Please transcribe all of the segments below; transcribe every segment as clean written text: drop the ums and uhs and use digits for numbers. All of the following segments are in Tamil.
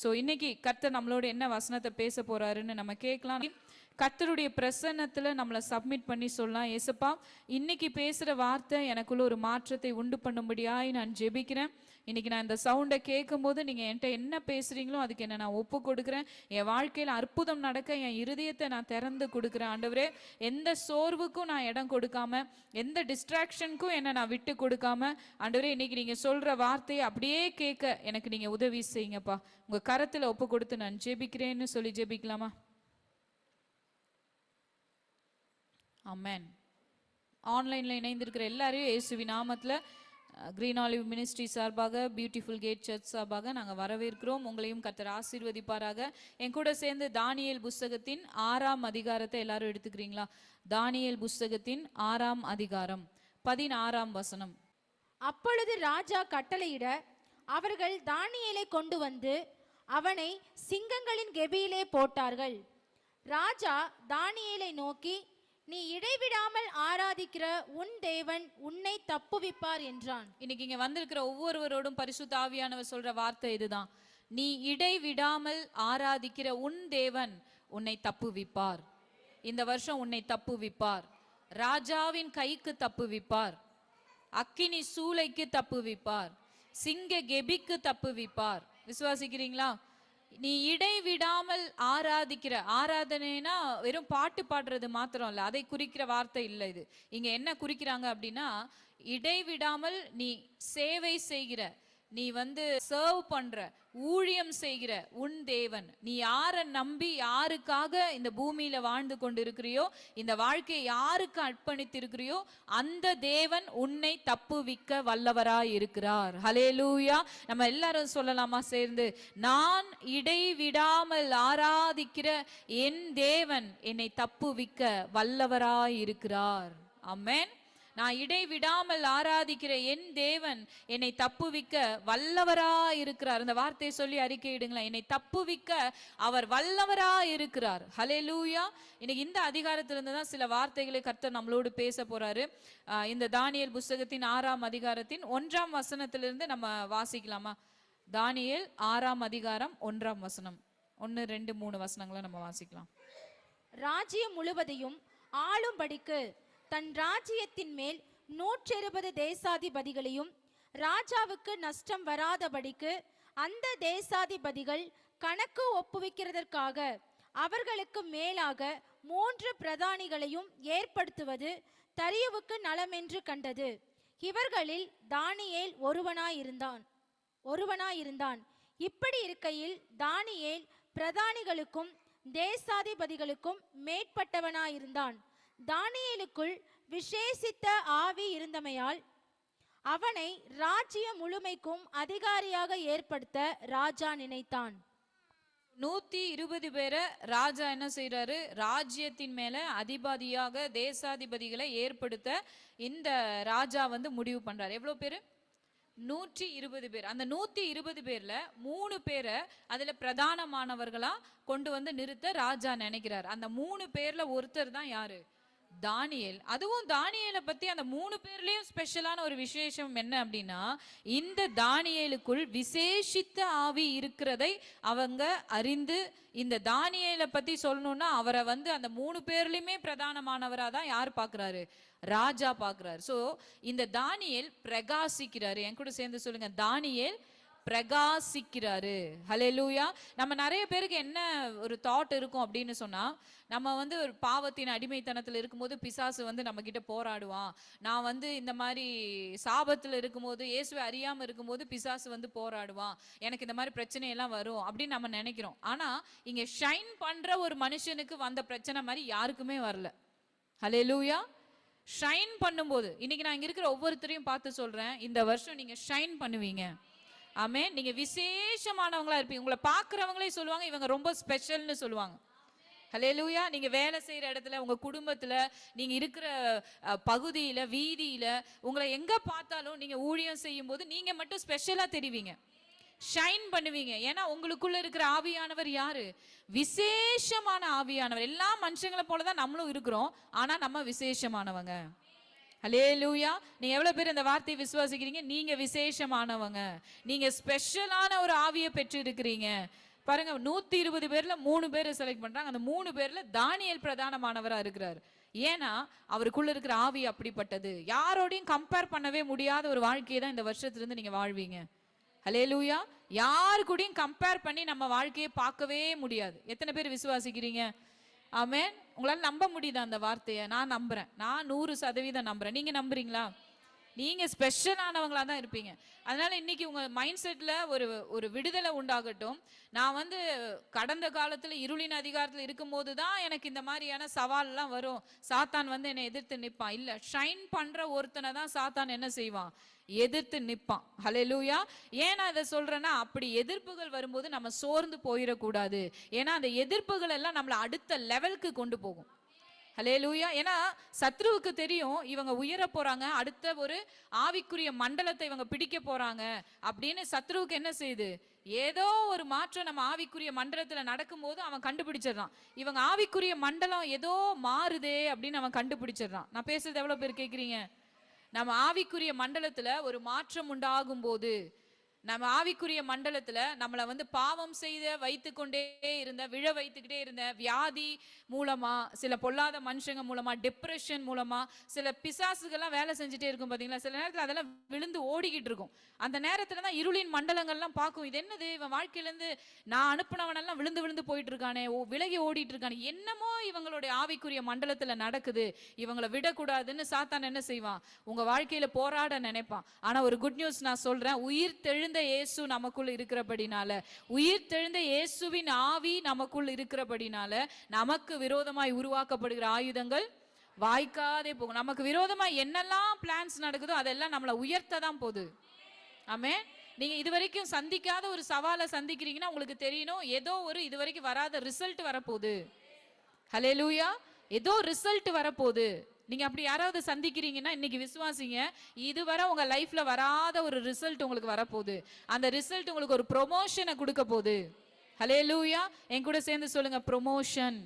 ஸோ இன்னைக்கு கர்த்தர் நம்மளோட என்ன வசனத்தை பேச போறாருன்னு நம்ம கேட்கலாம். கர்த்தருடைய பிரசன்னத்தில் நம்மளை சப்மிட் பண்ணி சொல்லலாம். ஏசப்பா, இன்னைக்கு பேசுகிற வார்த்தை எனக்குள்ள ஒரு மாற்றத்தை உண்டு பண்ணும்படியாய் நான் ஜெபிக்கிறேன். இன்னைக்கு நான் இந்த சவுண்டை கேட்கும் போது நீங்கள் என்கிட்ட என்ன பேசுகிறீங்களோ அதுக்கு என்ன நான் ஒப்பு கொடுக்குறேன். என் வாழ்க்கையில் அற்புதம் நடக்க என் இருதயத்தை நான் திறந்து கொடுக்குறேன். ஆண்டவரே, எந்த சோர்வுக்கும் நான் இடம் கொடுக்காம, எந்த டிஸ்ட்ராக்ஷனுக்கும் என்னை நான் விட்டு கொடுக்காம, ஆண்டவரே இன்னைக்கு நீங்கள் சொல்கிற வார்த்தையை அப்படியே கேட்க எனக்கு நீங்கள் உதவி செய்யுங்கப்பா. உங்கள் கரத்தில் ஒப்பு கொடுத்து நான் ஜெபிக்கிறேன்னு சொல்லி ஜெபிக்கலாமா? ஆமென். ஆன்லைனில் இணைந்திருக்கிற எல்லாரையும் இயேசுவின் நாமத்தில் கிரீன் ஆலிவ் மினிஸ்ட்ரி சார்பாக, பியூட்டிஃபுல் கேட் சர்ச் சார்பாக நாங்கள் வரவேற்கிறோம். உங்களையும் கர்த்தர் ஆசீர்வதிப்பாராக. என் கூட சேர்ந்து தானியேல் புஸ்தகத்தின் 6ஆம் அதிகாரத்தை எல்லாரும் எடுத்துக்கிறீங்களா? தானியேல் புஸ்தகத்தின் 6ஆம் அதிகாரம் 16ஆம் வசனம். அப்பொழுது ராஜா கட்டளையிட அவர்கள் தானியேலை கொண்டு வந்து அவனை சிங்கங்களின் கெபியிலே போட்டார்கள். ராஜா தானியேலை நோக்கி, நீ இடைவிடாமல் ஆராதிக்கிற உன் தேவன் உன்னை தப்புவிப்பார் என்றான். இன்னைக்கு இங்க வந்திருக்கிற ஒவ்வொருவரோடும் பரிசுத்த ஆவியானவர் சொல்ற வார்த்தை இதுதான். நீ இடைவிடாமல் ஆராதிக்கிற உன் தேவன் உன்னை தப்புவிப்பார். இந்த வருஷம் உன்னை தப்புவிப்பார். ராஜாவின் கைக்கு தப்புவிப்பார், அக்கினி சூளைக்கு தப்புவிப்பார், சிங்க கெபிக்கு தப்புவிப்பார். விசுவாசிக்கிறீங்களா? நீ இடைவிடாமல் ஆராதிக்கிற, ஆராதனைனா வெறும் பாட்டு பாடுறது மாத்திரம் இல்லை, அதை குறிக்கிற வார்த்தை இல்லை. இது இங்க என்ன குறிக்கிறாங்க அப்படின்னா, இடைவிடாமல் நீ சேவை செய்கிற, நீ சர்வ் பண்ற, ஊழியம் செய்கிற உன் தேவன். நீ யாரை நம்பி யாருக்காக இந்த பூமியில வாழ்ந்து கொண்டு இருக்கிறியோ, இந்த வாழ்க்கையை யாருக்கு அர்ப்பணித்து இருக்கிறியோ, அந்த தேவன் உன்னை தப்புவிக்க வல்லவராய் இருக்கிறார். ஹல்லேலூயா. நம்ம எல்லாரும் சொல்லலாமா சேர்ந்து? நான் இடைவிடாமல் ஆராதிக்கிற என் தேவன் என்னை தப்புவிக்க வல்லவராய் இருக்கிறார். ஆமென். நான் இடைவிடாமல் ஆராதிக்கிற என் தேவன் என்னை தப்புவிக்க வல்லவராய் இருக்கிறார். இந்த வார்த்தையை சொல்லி அறிக்கையிடுங்களேன். என்னை தப்புவிக்க அவர் வல்லவராய் இருக்கிறார். ஹல்லேலூயா. இன்னைக்கு இந்த அதிகாரத்திலிருந்து தான் சில வார்த்தைகளை கர்த்தர் நம்மளோடு பேச போறாரு. இந்த தானியேல் புஸ்தகத்தின் 6ஆம் அதிகாரத்தின் 1ஆம் வசனத்திலிருந்து நம்ம வாசிக்கலாமா? தானியேல் 6ஆம் அதிகாரம் 1ஆம் வசனம். 1, 2, 3 வசனங்களை நம்ம வாசிக்கலாம். ராஜ்யம் முழுவதையும் ஆளும்படிக்கு தன் ராஜ்யத்தின் மேல் 120 தேசாதிபதிகளையும் ராஜாவுக்கு நஷ்டம் வராதபடிக்கு அந்த தேசாதிபதிகள் கணக்கு ஒப்புவிக்கிறதற்காக அவர்களுக்கு மேலாக 3 பிரதானிகளையும் ஏற்படுத்துவது தரியுவுக்கு நலமென்று கண்டது. இவர்களில் தானியேல் ஒருவனாயிருந்தான். இப்படி இருக்கையில் தானியேல் பிரதானிகளுக்கும் தேசாதிபதிகளுக்கும் மேற்பட்டவனாயிருந்தான். தானியேலுக்குள் விசேஷித்த ஆவி இருந்தமையால் அவனை ராஜ்யம் முழுமைக்கும் அதிகாரியாக ஏற்படுத்த ராஜா நினைத்தான். 120 பேரை ராஜா என்ன செய்யறாரு? ராஜ்யத்தின் மேல அதிபதியாக தேசாதிபதிகளை ஏற்படுத்த இந்த ராஜா முடிவு பண்றாரு. எவ்வளவு பேரு? 120 பேர். அந்த 120 பேர்ல 3 பேரை அதுல பிரதானமானவர்களா கொண்டு நிறுத்த ராஜா நினைக்கிறார். அந்த 3 பேர்ல ஒருத்தர் தான் யாரு? தானியேல். அதுவும் தானியேலை பத்தி அந்த 3 பேர்லயும் ஸ்பெஷலான ஒரு விசேஷம் என்ன அப்படின்னா, இந்த தானியேலுக்குள் விசேஷித்த ஆவி இருக்கிறதை அவங்க அறிந்து, இந்த தானியேலை பத்தி சொல்லணும்னா அவரை அந்த 3 பேர்லயுமே பிரதானமானவரா தான் யார் பாக்குறாரு? ராஜா பாக்குறாரு. சோ இந்த தானியேல் பிரகாசிக்கிறாரு. என் கூட சேர்ந்து சொல்லுங்க, தானியேல் பிரகாசிக்கிறாரு. ஹல்லேலூயா. நம்ம நிறைய பேருக்கு என்ன ஒரு தாட் இருக்கும் அப்படின்னு சொன்னா, நம்ம ஒரு பாவத்தின் அடிமைத்தனத்தில் இருக்கும்போது பிசாசு நம்ம கிட்ட போராடுவான். நான் இந்த மாதிரி சாபத்தில் இருக்கும்போது, இயேசுவை அறியாம இருக்கும்போது பிசாசு போராடுவான், எனக்கு இந்த மாதிரி பிரச்சனையெல்லாம் வரும் அப்படின்னு நம்ம நினைக்கிறோம். ஆனா இங்க ஷைன் பண்ற ஒரு மனுஷனுக்கு வந்த பிரச்சனை மாதிரி யாருக்குமே வரல. ஹல்லேலூயா. ஷைன் பண்ணும்போது, இன்னைக்கு நான் இங்க இருக்கிற ஒவ்வொருத்தரையும் பார்த்து சொல்றேன், இந்த வருஷம் நீங்க ஷைன் பண்ணுவீங்க. ஆமென். நீங்க விசேஷமானவங்களா இருப்பீங்க. உங்களை பார்க்குறவங்களே சொல்லுவாங்க, இவங்க ரொம்ப ஸ்பெஷல்னு சொல்லுவாங்க. ஹல்லேலூயா. நீங்க வேலை செய்யற இடத்துல, உங்க குடும்பத்துல, நீங்க இருக்கிற பகுதியில, வீதியில, உங்களை எங்க பார்த்தாலும் நீங்க ஊழியம் செய்யும் போது நீங்க மட்டும் ஸ்பெஷலா தெரிவிங்க, ஷைன் பண்ணுவீங்க. ஏன்னா உங்களுக்குள்ள இருக்கிற ஆவியானவர் யாரு? விசேஷமான ஆவியானவர். எல்லா மனுஷங்களை போலதான் நம்மளும் இருக்கிறோம், ஆனா நம்ம விசேஷமானவங்க. ஹல்லேலூயா. நீங்க எவ்வளவு பேர் இந்த வார்த்தையை விசுவாசிக்கிறீங்க? நீங்க விசேஷமானவங்க, நீங்க ஸ்பெஷலான ஒரு ஆவியை பெற்று இருக்கிறீங்க. பாருங்க, 120 பேர்ல 3 பேரை செலக்ட் பண்றாங்க. அந்த 3 பேர்ல தானியேல் பிரதானமானவரா இருக்கிறார். ஏன்னா அவருக்குள்ள இருக்கிற ஆவி அப்படிப்பட்டது. யாரோடையும் கம்பேர் பண்ணவே முடியாத ஒரு வாழ்க்கையை தான் இந்த வருஷத்துல இருந்து நீங்க வாழ்வீங்க. ஹல்லேலூயா. யாரு கூடயும் கம்பேர் பண்ணி நம்ம வாழ்க்கையை பார்க்கவே முடியாது. எத்தனை பேர் விசுவாசிக்கிறீங்க? ஆமென். உங்களால நம்ப முடியுதா அந்த வார்த்தையை? நான் நம்புறேன். நான் 100% நம்புறேன். நீங்க நம்புறீங்களா? நீங்க ஸ்பெஷலானவங்களா தான் இருப்பீங்க. அதனால இன்னைக்கு உங்க மைண்ட் செட்ல ஒரு ஒரு விடுதலை உண்டாகட்டும். நான் வந்து கடந்த காலத்துல இருளின் அதிகாரத்துல இருக்கும்போது தான் எனக்கு இந்த மாதிரியான சவால்லாம் வரும், சாத்தான் வந்து என்னை எதிர்த்து நிற்பான். இல்ல, ஷைன் பண்ற ஒருத்தனை தான் சாத்தான் என்ன செய்வான்? எதிர்த்து நிற்பான். ஹல்லேலூயா. ஏன் நான் இதை சொல்றேன்னா, அப்படி எதிர்ப்புகள் வரும்போது நம்ம சோர்ந்து போயிடக்கூடாது. ஏன்னா அந்த எதிர்ப்புகள் எல்லாம் நம்மளை அடுத்த லெவலுக்கு கொண்டு போகும். ஹல்லேலூயா. ஏன்னா சத்ருவுக்கு தெரியும் இவங்க உயர போறாங்க, அடுத்த ஒரு ஆவிக்குரிய மண்டலத்தை இவங்க பிடிக்க போறாங்க அப்படின்னு. சத்ருவுக்கு என்ன செய்யுது? ஏதோ ஒரு மாற்றம் நம்ம ஆவிக்குரிய மண்டலத்துல நடக்கும்போது அவன் கண்டுபிடிச்சிடறான். இவங்க ஆவிக்குரிய மண்டலம் ஏதோ மாறுதே அப்படின்னு அவன் கண்டுபிடிச்சிடறான். நான் பேசுறது எவ்வளவு பேர் கேட்குறீங்க? நம்ம ஆவிக்குரிய மண்டலத்துல ஒரு மாற்றம் உண்டாகும் போது, நம்ம ஆவிக்குரிய மண்டலத்துல நம்மளை வந்து பாவம் செய்த வைத்து கொண்டே இருந்த, விழ வைத்துக்கிட்டே இருந்த வியாதி மூலமா, சில பொல்லாத மனுஷங்க மூலமா, டிப்ரெஷன் மூலமா, சில பிசாசுகள்லாம் வேலை செஞ்சுட்டே இருக்கும் பாத்தீங்களா? சில நேரத்துல அதெல்லாம் விழுந்து ஓடிக்கிட்டு இருக்கும். அந்த நேரத்துல தான் இருளின் மண்டலங்கள்லாம் பார்க்கும், இது என்னது இவன் வாழ்க்கையில இருந்து நான் அனுப்பினவனெல்லாம் விழுந்து விழுந்து போயிட்டு இருக்கானே, விலகி ஓடிட்டு இருக்கானே, என்னமோ இவங்களுடைய ஆவிக்குரிய மண்டலத்துல நடக்குது, இவங்களை விடக்கூடாதுன்னு சாத்தான் என்ன செய்வான்? உங்க வாழ்க்கையில போராட நினைப்பான். ஆனா ஒரு குட் நியூஸ் நான் சொல்றேன், உயிர் தெழுந்த இயேசு நமக்குள் இருக்கிறபடினால, உயிர் தெழுந்த இயேசுவின் ஆவி நமக்குள் இருக்கிறபடினால, நமக்கு விரோதமாய் உருவாக்கப்படுகிற ஆயுதங்கள் வாய்க்காதே போகும். நமக்கு விரோதமாய் என்னெல்லாம் பிளான்ஸ் நடக்குதோ அதெல்லாம் நம்மளை உயர்த்த தான் போகுது. ஆமென். நீங்க இதுவரைக்கும் சந்திக்காத ஒரு சவாலை சந்திக்கிறீங்கன்னா உங்களுக்கு தெரியணும், ஏதோ ஒரு இதுவரைக்கும் வராத ரிசல்ட் வரப்போகுது. ஹல்லேலூயா. ஏதோ ரிசல்ட் வரப்போகுது. நீங்க அப்படி யாராவது சந்திக்கிறீங்கன்னா இன்னைக்கு விசுவாசிங்க, இதுவரை உங்க லைஃப்ல வராத ஒரு ரிசல்ட் உங்களுக்கு வரப்போகுது. அந்த ரிசல்ட் உங்களுக்கு ஒரு ப்ரொமோஷனை கொடுக்க போகுது. ஹல்லேலூயா. என் கூட சேர்ந்து சொல்லுங்க, ப்ரொமோஷன்.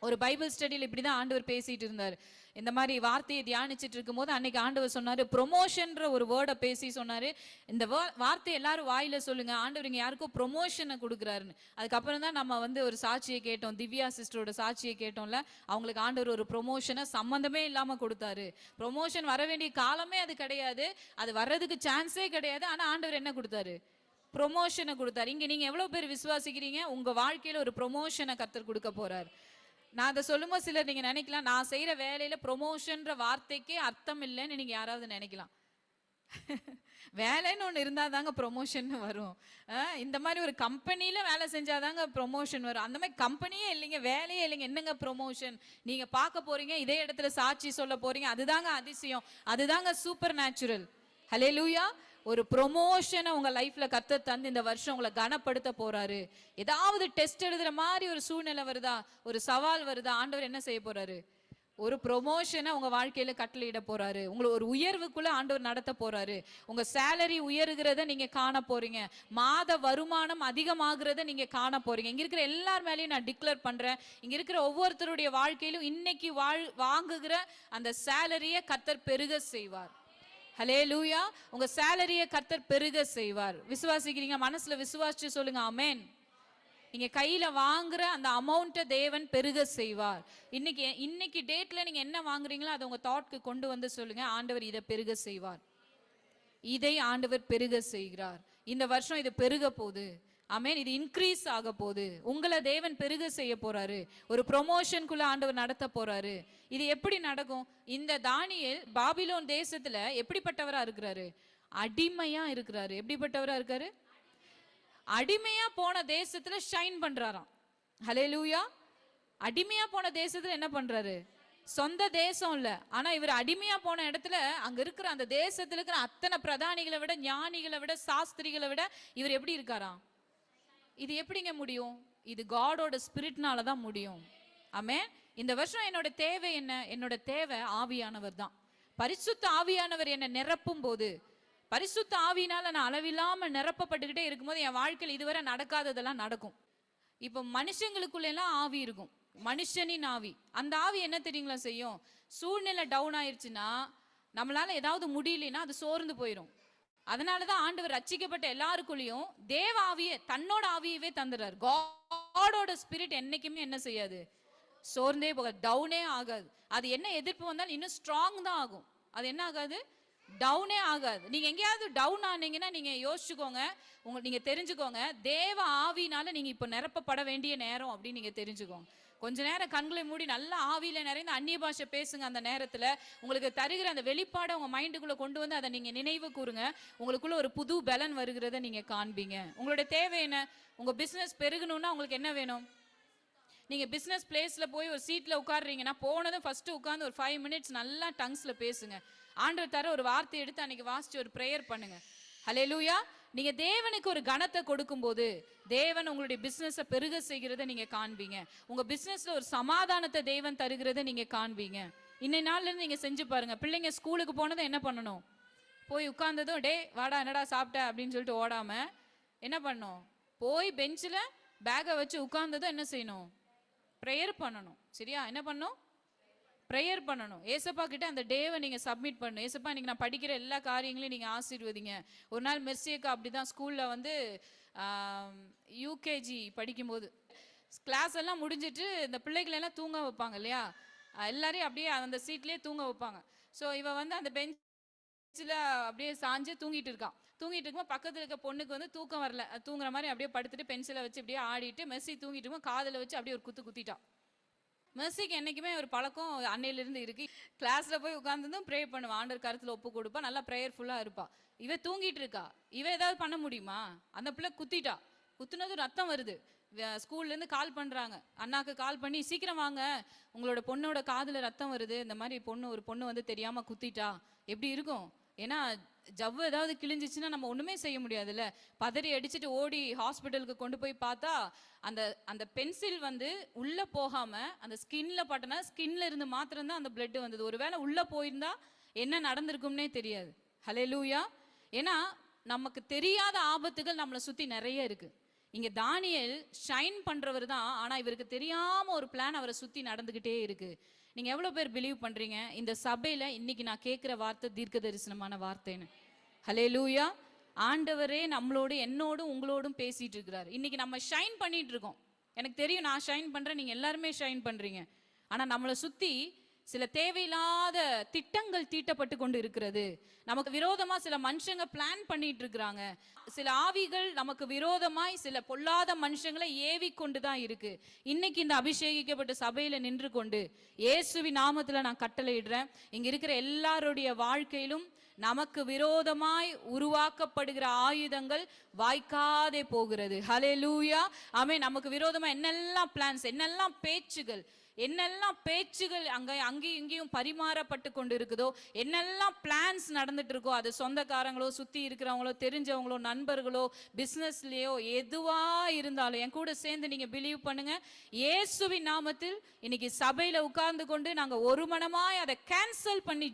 ஒரு பைபிள் ஸ்டடியில் இப்படிதான் ஆண்டவர் பேசிட்டு இருந்தார். இந்த மாதிரி வார்த்தையை தியானிச்சுட்டு இருக்கும் போது அன்னைக்கு ஆண்டவர் சொன்னாரு, ப்ரொமோஷன்ற ஒரு வேர்டை பேசி சொன்னாரு. இந்த வார்த்தை எல்லாரும் வாயில சொல்லுங்க, ஆண்டவர் இங்க யாருக்கோ ப்ரொமோஷனை கொடுக்குறாருன்னு. அதுக்கப்புறம் தான் நம்ம வந்து ஒரு சாட்சியை கேட்டோம், திவ்யா சிஸ்டரோட சாட்சியை கேட்டோம்ல. அவங்களுக்கு ஆண்டவர் ஒரு ப்ரொமோஷனை சம்மந்தமே இல்லாம கொடுத்தாரு. ப்ரொமோஷன் வர வேண்டிய காலமே அது கிடையாது, அது வர்றதுக்கு சான்ஸே கிடையாது. ஆனா ஆண்டவர் என்ன கொடுத்தாரு? ப்ரொமோஷனை கொடுத்தாரு. இங்க நீங்க எவ்வளவு பேர் விசுவாசிக்கிறீங்க உங்க வாழ்க்கையில ஒரு ப்ரொமோஷனை கர்த்தர் கொடுக்க போறார்? நான் அதை சொல்லும்போது சிலர் நீங்க நினைக்கலாம், நான் செய்யற வேலையில ப்ரொமோஷன்ற வார்த்தைக்கே அர்த்தம் இல்லைன்னு நீங்க யாராவது நினைக்கலாம். வேலைன்னு ஒன்று இருந்தால் தாங்க ப்ரொமோஷன் வரும். இந்த மாதிரி ஒரு கம்பெனியில் வேலை செஞ்சாதாங்க ப்ரொமோஷன் வரும். அந்த மாதிரி கம்பெனியே இல்லைங்க, வேலையே இல்லைங்க, என்னங்க ப்ரொமோஷன்? நீங்கள் பார்க்க போறீங்க, இதே இடத்துல சாட்சி சொல்ல போறீங்க, அதுதாங்க அதிசயம், அதுதாங்க சூப்பர் நேச்சுரல். ஹல்லேலூயா. ஒரு ப்ரொமோஷனை உங்க லைஃப்ல கர்த்தர் தந்து இந்த வருஷம் உங்களை கனப்படுத்த போறாரு. ஏதாவது டெஸ்ட் எழுதுற மாதிரி ஒரு சூழ்நிலை வருதா, ஒரு சவால் வருதா, ஆண்டவர் என்ன செய்ய போறாரு? ஒரு ப்ரொமோஷனை உங்க வாழ்க்கையில கட்டளையிட போறாரு. உங்களை ஒரு உயர்வுக்குள்ள ஆண்டவர் நடத்த போறாரு. உங்க சேலரி உயர்கிறத நீங்க காண போறீங்க, மாத வருமானம் அதிகமாகிறத நீங்க காண போறீங்க. இங்க இருக்கிற எல்லார் மேலேயும் நான் டிக்ளேர் பண்றேன், இங்க இருக்கிற ஒவ்வொருத்தருடைய வாழ்க்கையிலும் இன்னைக்கு வாங்குகிற அந்த சேலரியை கர்த்தர் பெருக செய்வார். ஹல்லேலூயா. உங்க சேலரியை கர்த்தர் பெருக செய்வார். விசுவாசிக்கிறீங்க? மனசுல விசுவாசிச்சு சொல்லுங்க, ஆமென். நீங்க கையில வாங்குற அந்த அமௌண்ட்டை தேவன் பெருக செய்வார். இன்னைக்கு டேட்ல நீங்க என்ன வாங்குறீங்களோ அதை உங்க தாட்க்கு கொண்டு வந்து சொல்லுங்க, ஆண்டவர் இதை பெருக செய்வார், இதை ஆண்டவர் பெருக செய்கிறார். இந்த வருஷம் இது பெருக போகுது. ஆமென். இது இன்க்ரீஸ் ஆக போகுது. உங்களை தேவன் பெருக செய்ய போறாரு. ஒரு ப்ரொமோஷனுக்குள்ள ஆண்டவர் நடத்த போறாரு. இது எப்படி நடக்கும்? இந்த தானியேல் பாபிலோன் தேசத்துல எப்படிப்பட்டவரா இருக்கிறாரு? அடிமையா இருக்கிறாரு. எப்படிப்பட்டவரா இருக்காரு? அடிமையா போன தேசத்துல ஷைன் பண்றாராம். ஹல்லேலூயா. அடிமையா போன தேசத்துல என்ன பண்றாரு? சொந்த தேசம் இல்ல, ஆனா இவர் அடிமையா போன இடத்துல அங்க இருக்கிற அந்த தேசத்துல இருக்கிற அத்தனை பிரதானிகளை விட, ஞானிகளை விட, சாஸ்திரிகளை விட இவர் எப்படி இருக்காராம்? இது எப்படிங்க முடியும்? இது காடோட ஸ்பிரிட்னால தான் முடியும். ஆமென். இந்த வருஷம் என்னோட தேவை என்ன? என்னோட தேவை ஆவியானவர் தான். பரிசுத்த ஆவியானவர் என்னை நிரப்பும் போது, பரிசுத்த ஆவியினால நான் அளவில்லாம நிரப்பப்பட்டுக்கிட்டே இருக்கும்போது என் வாழ்க்கையில் இதுவரை நடக்காததெல்லாம் நடக்கும். இப்போ மனுஷங்களுக்குள்ள எல்லாம் ஆவி இருக்கும், மனுஷனின் ஆவி. அந்த ஆவி என்ன தெரியுங்களா செய்யும்? சூழ்நிலை டவுன் ஆயிடுச்சுன்னா, நம்மளால ஏதாவது முடியலன்னா அது சோர்ந்து போயிடும். அதனாலதான் ஆண்டவர் ரட்சிக்கப்பட்ட எல்லாருக்குள்ளயும் தேவ ஆவியை, தன்னோட ஆவியவே தந்துடுறாரு. காடோட ஸ்பிரிட் என்னைக்குமே என்ன செய்யாது, சோர்ந்தே போகாது, டவுனே ஆகாது. அது என்ன எதிர்ப்பு வந்தாலும் இன்னும் ஸ்ட்ராங் தான் ஆகும். அது என்ன ஆகாது, டவுனே ஆகாது. நீங்க எங்கேயாவது டவுன் ஆனீங்கன்னா நீங்க யோசிச்சுக்கோங்க, நீங்க தெரிஞ்சுக்கோங்க, தேவ ஆவினால நீங்க இப்ப நிரப்பப்பட வேண்டிய நேரம் அப்படின்னு நீங்க தெரிஞ்சுக்கோங்க. கொஞ்ச நேரம் கண்களை மூடி நல்லா ஆவியில நிறைந்த அந்நிய பாஷை பேசுங்க. அந்த நேரத்துல உங்களுக்கு தருகிற அந்த வெளிப்பாடை உங்க மைண்டுக்குள்ள கொண்டு வந்து அதை நீங்க நினைவு கூறுங்க. உங்களுக்குள்ள ஒரு புது பலன் வருகிறத நீங்க காண்பீங்க. உங்களுடைய தேவை என்ன? உங்க பிசினஸ் பெருகணும்னா உங்களுக்கு என்ன வேணும்? நீங்க பிசினஸ் பிளேஸ்ல போய் ஒரு சீட்ல உட்கார்றீங்கன்னா போனதும் ஃபர்ஸ்ட் உட்கார்ந்து ஒரு 5 மினிட்ஸ் நல்லா டங்ஸ்ல பேசுங்க. ஆண்டவர் தர ஒரு வார்த்தை எடுத்து அன்னைக்கு வாசிச்சு ஒரு பிரேயர் பண்ணுங்க. ஹல்லேலூயா. நீங்க தேவனுக்கு ஒரு கனத்தை கொடுக்கும்போது தேவன் உங்களுடைய பிசினஸை பெருக செய்கிறத நீங்க காண்பீங்க. உங்க பிசினஸ்ல ஒரு சமாதானத்தை தேவன் தருகிறத நீங்க காண்பீங்க. இன்னைய நாள்ல இருந்து நீங்க செஞ்சு பாருங்க. பிள்ளைங்க ஸ்கூலுக்கு போனதும் என்ன பண்ணணும்? போய் உட்கார்ந்ததும் டே வாடா என்னடா சாப்பிட்ட அப்படின்னு சொல்லிட்டு ஓடாம என்ன பண்ணணும்? போய் பெஞ்சில் பேக்கை வச்சு உட்கார்ந்ததும் என்ன செய்யணும்? ப்ரேயர் பண்ணணும். சரியா? என்ன பண்ணணும்? ப்ரேயர் பண்ணணும். ஏசப்பா கிட்ட அந்த டேவை நீங்க சப்மிட் பண்ணணும். ஏசப்பா இன்னைக்கு நான் படிக்கிற எல்லா காரியங்களையும் நீங்க ஆசீர்வதிங்க. ஒரு நாள் மெர்சியக்கா அப்படிதான் ஸ்கூல்ல வந்து யூகேஜி படிக்கும்போது கிளாஸ் எல்லாம் முடிஞ்சிட்டு இந்த பிள்ளைகளை எல்லாம் தூங்க வைப்பாங்க இல்லையா, எல்லாரையும் அப்படியே அந்த சீட்லயே தூங்க வைப்பாங்க. ஸோ இவ வந்து அந்த பெஞ்சில் அப்படியே சாஞ்சு தூங்கிட்டு இருக்கான். தூங்கிட்டு இருக்கும்போது பக்கத்தில் இருக்க பொண்ணுக்கு வந்து தூக்கம் வரல, தூங்குற மாதிரி அப்படியே படுத்துட்டு பென்சிலை வச்சு அப்படியே ஆடிட்டு மெர்சி தூங்கிட்டு இருக்கும் காதில் வச்சு அப்படியே ஒரு குத்து குத்திட்டான். மெர்சிக்கு என்னைக்குமே ஒரு பழக்கம் அன்னையிலிருந்து இருக்கு. கிளாஸ்ல போய் உட்கார்ந்ததும் ப்ரே பண்ணுவான், ஆண்டவர் கருத்துல ஒப்பு கொடுப்பா, நல்லா ப்ரேயர்ஃபுல்லா இருப்பா. இவ தூங்கிட்டு இருக்கா, இவ ஏதாவது பண்ண முடியுமா? அந்த பிள்ளை குத்திட்டா, குத்துனதும் ரத்தம் வருது. ஸ்கூல்ல இருந்து கால் பண்றாங்க, அண்ணாக்கு கால் பண்ணி சீக்கிரம் வாங்க, உங்களோட பொண்ணோட காதுல ரத்தம் வருது, இந்த மாதிரி ஒரு பொண்ணு வந்து தெரியாம குத்திட்டா. எப்படி இருக்கும்? ஏன்னா ஜவ்வு ஏதாவது கிழிஞ்சிச்சுன்னா நம்ம ஒண்ணுமே செய்ய முடியாதுல்ல. பதறி அடிச்சுட்டு ஓடி ஹாஸ்பிட்டலுக்கு கொண்டு போய் பார்த்தா அந்த அந்த பென்சில் வந்து உள்ள போகாம அந்த ஸ்கின்ல பட்டனா, ஸ்கின்ல இருந்து மாத்திரம் தான் அந்த பிளட் வந்தது. ஒருவேளை உள்ள போயிருந்தா என்ன நடந்திருக்கும்னே தெரியாது. ஹல்லேலூயா. ஏன்னா நமக்கு தெரியாத ஆபத்துகள் நம்மளை சுத்தி நிறைய இருக்கு. இங்க தானியேல் ஷைன் பண்றவர் தான், ஆனா இவருக்கு தெரியாம ஒரு பிளான் அவரை சுத்தி நடந்துகிட்டே இருக்கு. நீங்க எவ்வளவு பேர் பிலீவ் பண்றீங்க இந்த சபையில இன்னைக்கு நான் கேட்கிற வார்த்தை தீர்க்க தரிசனமான வார்த்தைன்னு? ஹல்லேலூயா. ஆண்டவரே நம்மளோடு என்னோடும் உங்களோடும் பேசிட்டு இருக்கிறார். இன்னைக்கு நம்ம ஷைன் பண்ணிட்டு இருக்கோம். எனக்கு தெரியும் நான் ஷைன் பண்றேன், நீங்க எல்லாருமே ஷைன் பண்றீங்க. ஆனா நம்மளை சுத்தி சில தேவையில்லாத திட்டங்கள் தீட்டப்பட்டு கொண்டு இருக்கிறது. நமக்கு விரோதமா சில மனுஷங்க பிளான் பண்ணிட்டு இருக்கிறாங்க. சில ஆவிகள் நமக்கு விரோதமாய் சில பொல்லாத மனுஷங்களை ஏவி கொண்டுதான் இருக்கு. இன்னைக்கு இந்த அபிஷேகிக்கப்பட்ட சபையில நின்று கொண்டு இயேசுவின் நாமத்துல நான் கட்டளையிடுறேன், இங்க இருக்கிற எல்லாருடைய வாழ்க்கையிலும் நமக்கு விரோதமாய் உருவாக்கப்படுகிற ஆயுதங்கள் வாய்க்காதே போகிறது. ஹல்லேலூயா. ஆமென். நமக்கு விரோதமா என்னெல்லாம் பிளான்ஸ், என்னெல்லாம் பேச்சுகள் அங்கேயும் இங்கேயும் பரிமாறப்பட்டு கொண்டு இருக்குதோ, என்னெல்லாம் பிளான்ஸ் நடந்துட்டு இருக்கோ, அது சொந்தக்காரங்களோ சுத்தி இருக்கிறவங்களோ தெரிஞ்சவங்களோ நண்பர்களோ பிசினஸ்லயோ எதுவா இருந்தாலும் என் கூட சேர்ந்து நீங்க பிலீவ் பண்ணுங்க. இயேசுவின் நாமத்தில் இன்னைக்கு சபையில உட்கார்ந்து கொண்டு நாங்க ஒரு மனமாய் அதை கேன்சல் பண்ணி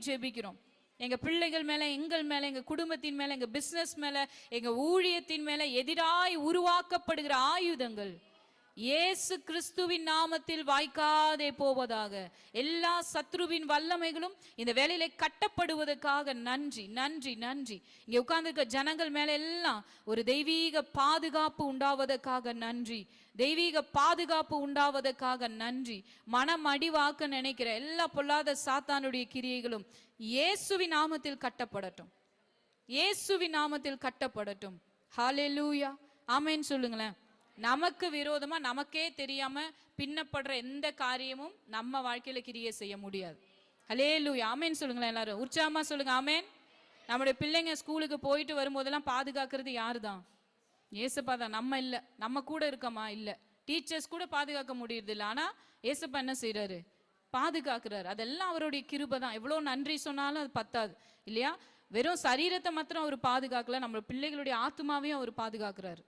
ஜெபிக்கிறோம். எங்க பிள்ளைகள் மேல, எங்கள் மேல, எங்க குடும்பத்தின் மேல, எங்க பிசினஸ் மேல, எங்க ஊழியத்தின் மேல எதிராய் உருவாக்கப்படுகிற ஆயுதங்கள் இயேசு கிறிஸ்துவின் நாமத்தில் வாய்க்காதே போவதாக. எல்லா சத்ருவின் வல்லமைகளும் இந்த வேலையில கட்டப்படுவதற்காக நன்றி நன்றி நன்றி. இங்க உட்கார்ந்துருக்க ஜனங்கள் மேல எல்லாம் ஒரு தெய்வீக பாதுகாப்பு உண்டாவதற்காக நன்றி, தெய்வீக பாதுகாப்பு உண்டாவதற்காக நன்றி. மனம் அடிவாக்க நினைக்கிற எல்லா பொல்லாத சாத்தானுடைய கிரியைகளும் இயேசுவின் நாமத்தில் கட்டப்படட்டும், இயேசுவின் நாமத்தில் கட்டப்படட்டும். ஹல்லேலூயா. ஆமென் சொல்லுங்களேன். நமக்கு விரோதமா நமக்கே தெரியாம பின்னப்படுற எந்த காரியமும் நம்ம வாழ்க்கையில கிரியை செய்ய முடியாது. ஹல்லேலூயா. ஆமென் சொல்லுங்களேன். எல்லாரும் உற்சாகமா சொல்லுங்க ஆமென். நம்முடைய பிள்ளைங்க ஸ்கூலுக்கு போயிட்டு வரும்போதெல்லாம் பாதுகாக்கிறது யாரு தான்? ஏசப்பா தான். நம்ம இல்ல. நம்ம கூட இருக்கமா? இல்ல. டீச்சர்ஸ் கூட பாதுகாக்க முடியறது இல்லை. ஆனா ஏசப்பா என்ன செய்யறாரு? பாதுகாக்கிறாரு. அதெல்லாம் அவருடைய கிருபை தான். எவ்வளவு நன்றி சொன்னாலும் அது பத்தாது இல்லையா? வெறும் சரீரத்தை மாத்திரம் அவர் பாதுகாக்கல, நம்ம பிள்ளைகளுடைய ஆத்மாவையும் அவர் பாதுகாக்கிறாரு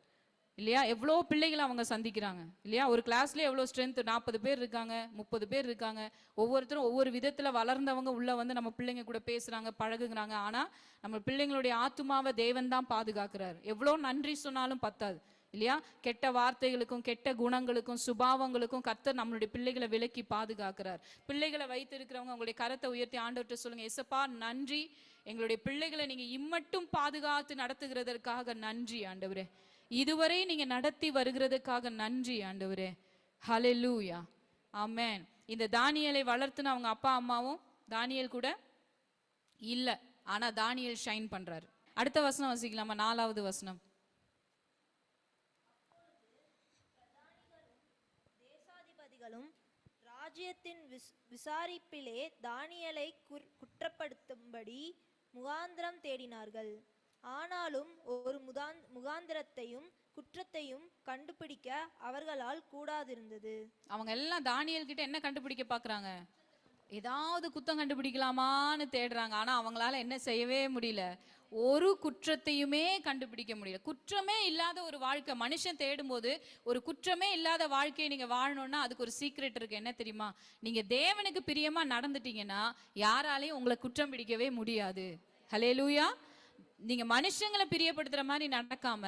இல்லையா? எவ்வளோ பிள்ளைகளை அவங்க சந்திக்கிறாங்க இல்லையா? ஒரு கிளாஸ்லேயே எவ்வளோ ஸ்ட்ரென்த், 40 பேர் இருக்காங்க, 30 பேர் இருக்காங்க. ஒவ்வொருத்தரும் ஒவ்வொரு விதத்தில் வளர்ந்தவங்க உள்ள வந்து நம்ம பிள்ளைங்க கூட பேசுகிறாங்க, பழகுங்கிறாங்க. ஆனால் நம்ம பிள்ளைங்களுடைய ஆத்துமாவை தேவன் தான் பாதுகாக்கிறார். எவ்வளோ நன்றி சொன்னாலும் பத்தாது இல்லையா? கெட்ட வார்த்தைகளுக்கும் கெட்ட குணங்களுக்கும் சுபாவங்களுக்கும் கர்த்தர் நம்மளுடைய பிள்ளைகளை விலக்கி பாதுகாக்கிறார். பிள்ளைகளை வைத்திருக்கிறவங்க உங்களுடைய கரத்தை உயர்த்தி ஆண்டவர்கிட்ட சொல்லுங்க, ஏசப்பா நன்றி, எங்களுடைய பிள்ளைகளை நீங்க இம்மட்டும் பாதுகாத்து நடத்துகிறதற்காக நன்றி ஆண்டவரே. இதுவரை நீங்க நடத்தி வருகிறதுக்காக நன்றி ஆண்டவரே. ஹல்லேலூயா, ஆமென். இந்த தானியேலை வளர்த்துன அவங்க அப்பா அம்மாவும் தானியேல் கூட இல்ல, ஆனா தானியேல் ஷைன் பண்றாரு. அடுத்த வசனம் வாசிக்கலாமா? 4வது வசனம். தேசாதிபதிகளும் ராஜ்யத்தின் விசாரிப்பிலே தானியேலை குற்றப்படுத்தும்படி முகாந்திரம் தேடினார்கள். ஆனாலும் ஒரு முகாந்திரத்தையும் குற்றத்தையும் கண்டுபிடிக்க அவர்களால் கூடாதிருந்தது. அவங்க எல்லாம் தானியேல் கிட்ட என்ன கண்டுபிடிக்க பாக்குறாங்க? ஏதாவது குத்தம் கண்டுபிடிக்கலாமான்னு தேடுறாங்க. ஆனா அவங்களால என்ன செய்யவே முடியல, ஒரு குற்றத்தையுமே கண்டுபிடிக்க முடியல. குற்றமே இல்லாத ஒரு வாழ்க்கை மனுஷன் தேடும்போது, ஒரு குற்றமே இல்லாத வாழ்க்கையை நீங்க வாழணும்னா அதுக்கு ஒரு சீக்ரெட் இருக்கு. என்ன தெரியுமா? நீங்க தேவனுக்கு பிரியமா நடந்துட்டீங்கன்னா யாராலையும் உங்களை குற்றம் பிடிக்கவே முடியாது. ஹல்லேலூயா. நீங்க மனுஷங்களை பிரியப்படுத்துற மாதிரி நடக்காம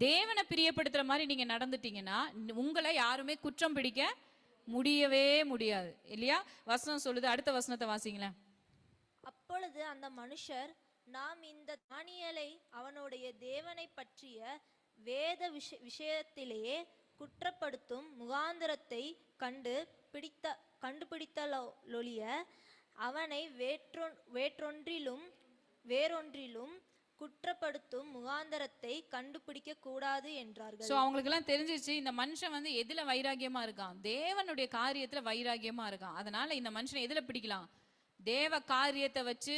தேவனை பிரியப்படுத்துற மாதிரி நீங்க நடந்துட்டீங்கன்னா உங்களை யாருமே குற்றம் பிடிக்க முடியவே முடியாது, இல்லையா? வசனம் சொல்லுது. அடுத்த வசனத்தை வாசிங்களேன். அப்பொழுது அந்த மனுஷர், நாம் இந்த தானியேலை அவனுடைய தேவனை பற்றிய வேத விஷயத்திலேயே குற்றப்படுத்தும் முகாந்திரத்தை கண்டுபிடித்தலொழிய அவனை வேறொன்றிலும் குற்றப்படுத்தும் முகாந்தரத்தை கண்டுபிடிக்க கூடாது என்றார்கள். சோ அவங்களுக்கு எல்லாம் தெரிஞ்சிருச்சு, இந்த மனுஷன் வந்து எதுல வைராகியமா இருக்கான்? தேவனுடைய காரியத்துல வைராகியமா இருக்கான். அதனால இந்த மனுஷனை எதுல பிடிக்கலாம்? தேவ காரியத்தை வச்சு,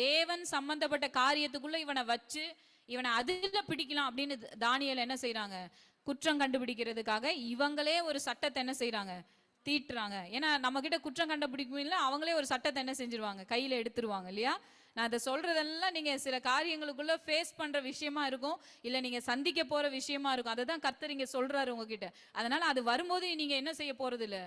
தேவன் சம்பந்தப்பட்ட காரியத்துக்குள்ள இவனை வச்சு இவனை அதுல பிடிக்கலாம் அப்படின்னு தானியேல் என்ன செய்யறாங்க? குற்றம் கண்டுபிடிக்கிறதுக்காக இவங்களே ஒரு சட்டத்தை என்ன செய்யறாங்க? தீட்டுறாங்க. ஏன்னா நம்ம கிட்ட குற்றம் கண்டுபிடிக்கல, அவங்களே ஒரு சட்டத்தை என்ன செஞ்சிருவாங்க? கையில எடுத்துருவாங்க, இல்லையா? நான் அதை சொல்றதெல்லாம் நீங்க சில காரியங்களுக்குள்ள ஃபேஸ் பண்ற விஷயமா இருக்கும், இல்ல நீங்க சந்திக்க போற விஷயமா இருக்கும். அதை தான் கர்த்தர் இங்க சொல்றாரு உங்ககிட்ட. அதனால அது வரும்போது நீங்க என்ன செய்ய போறது இல்ல.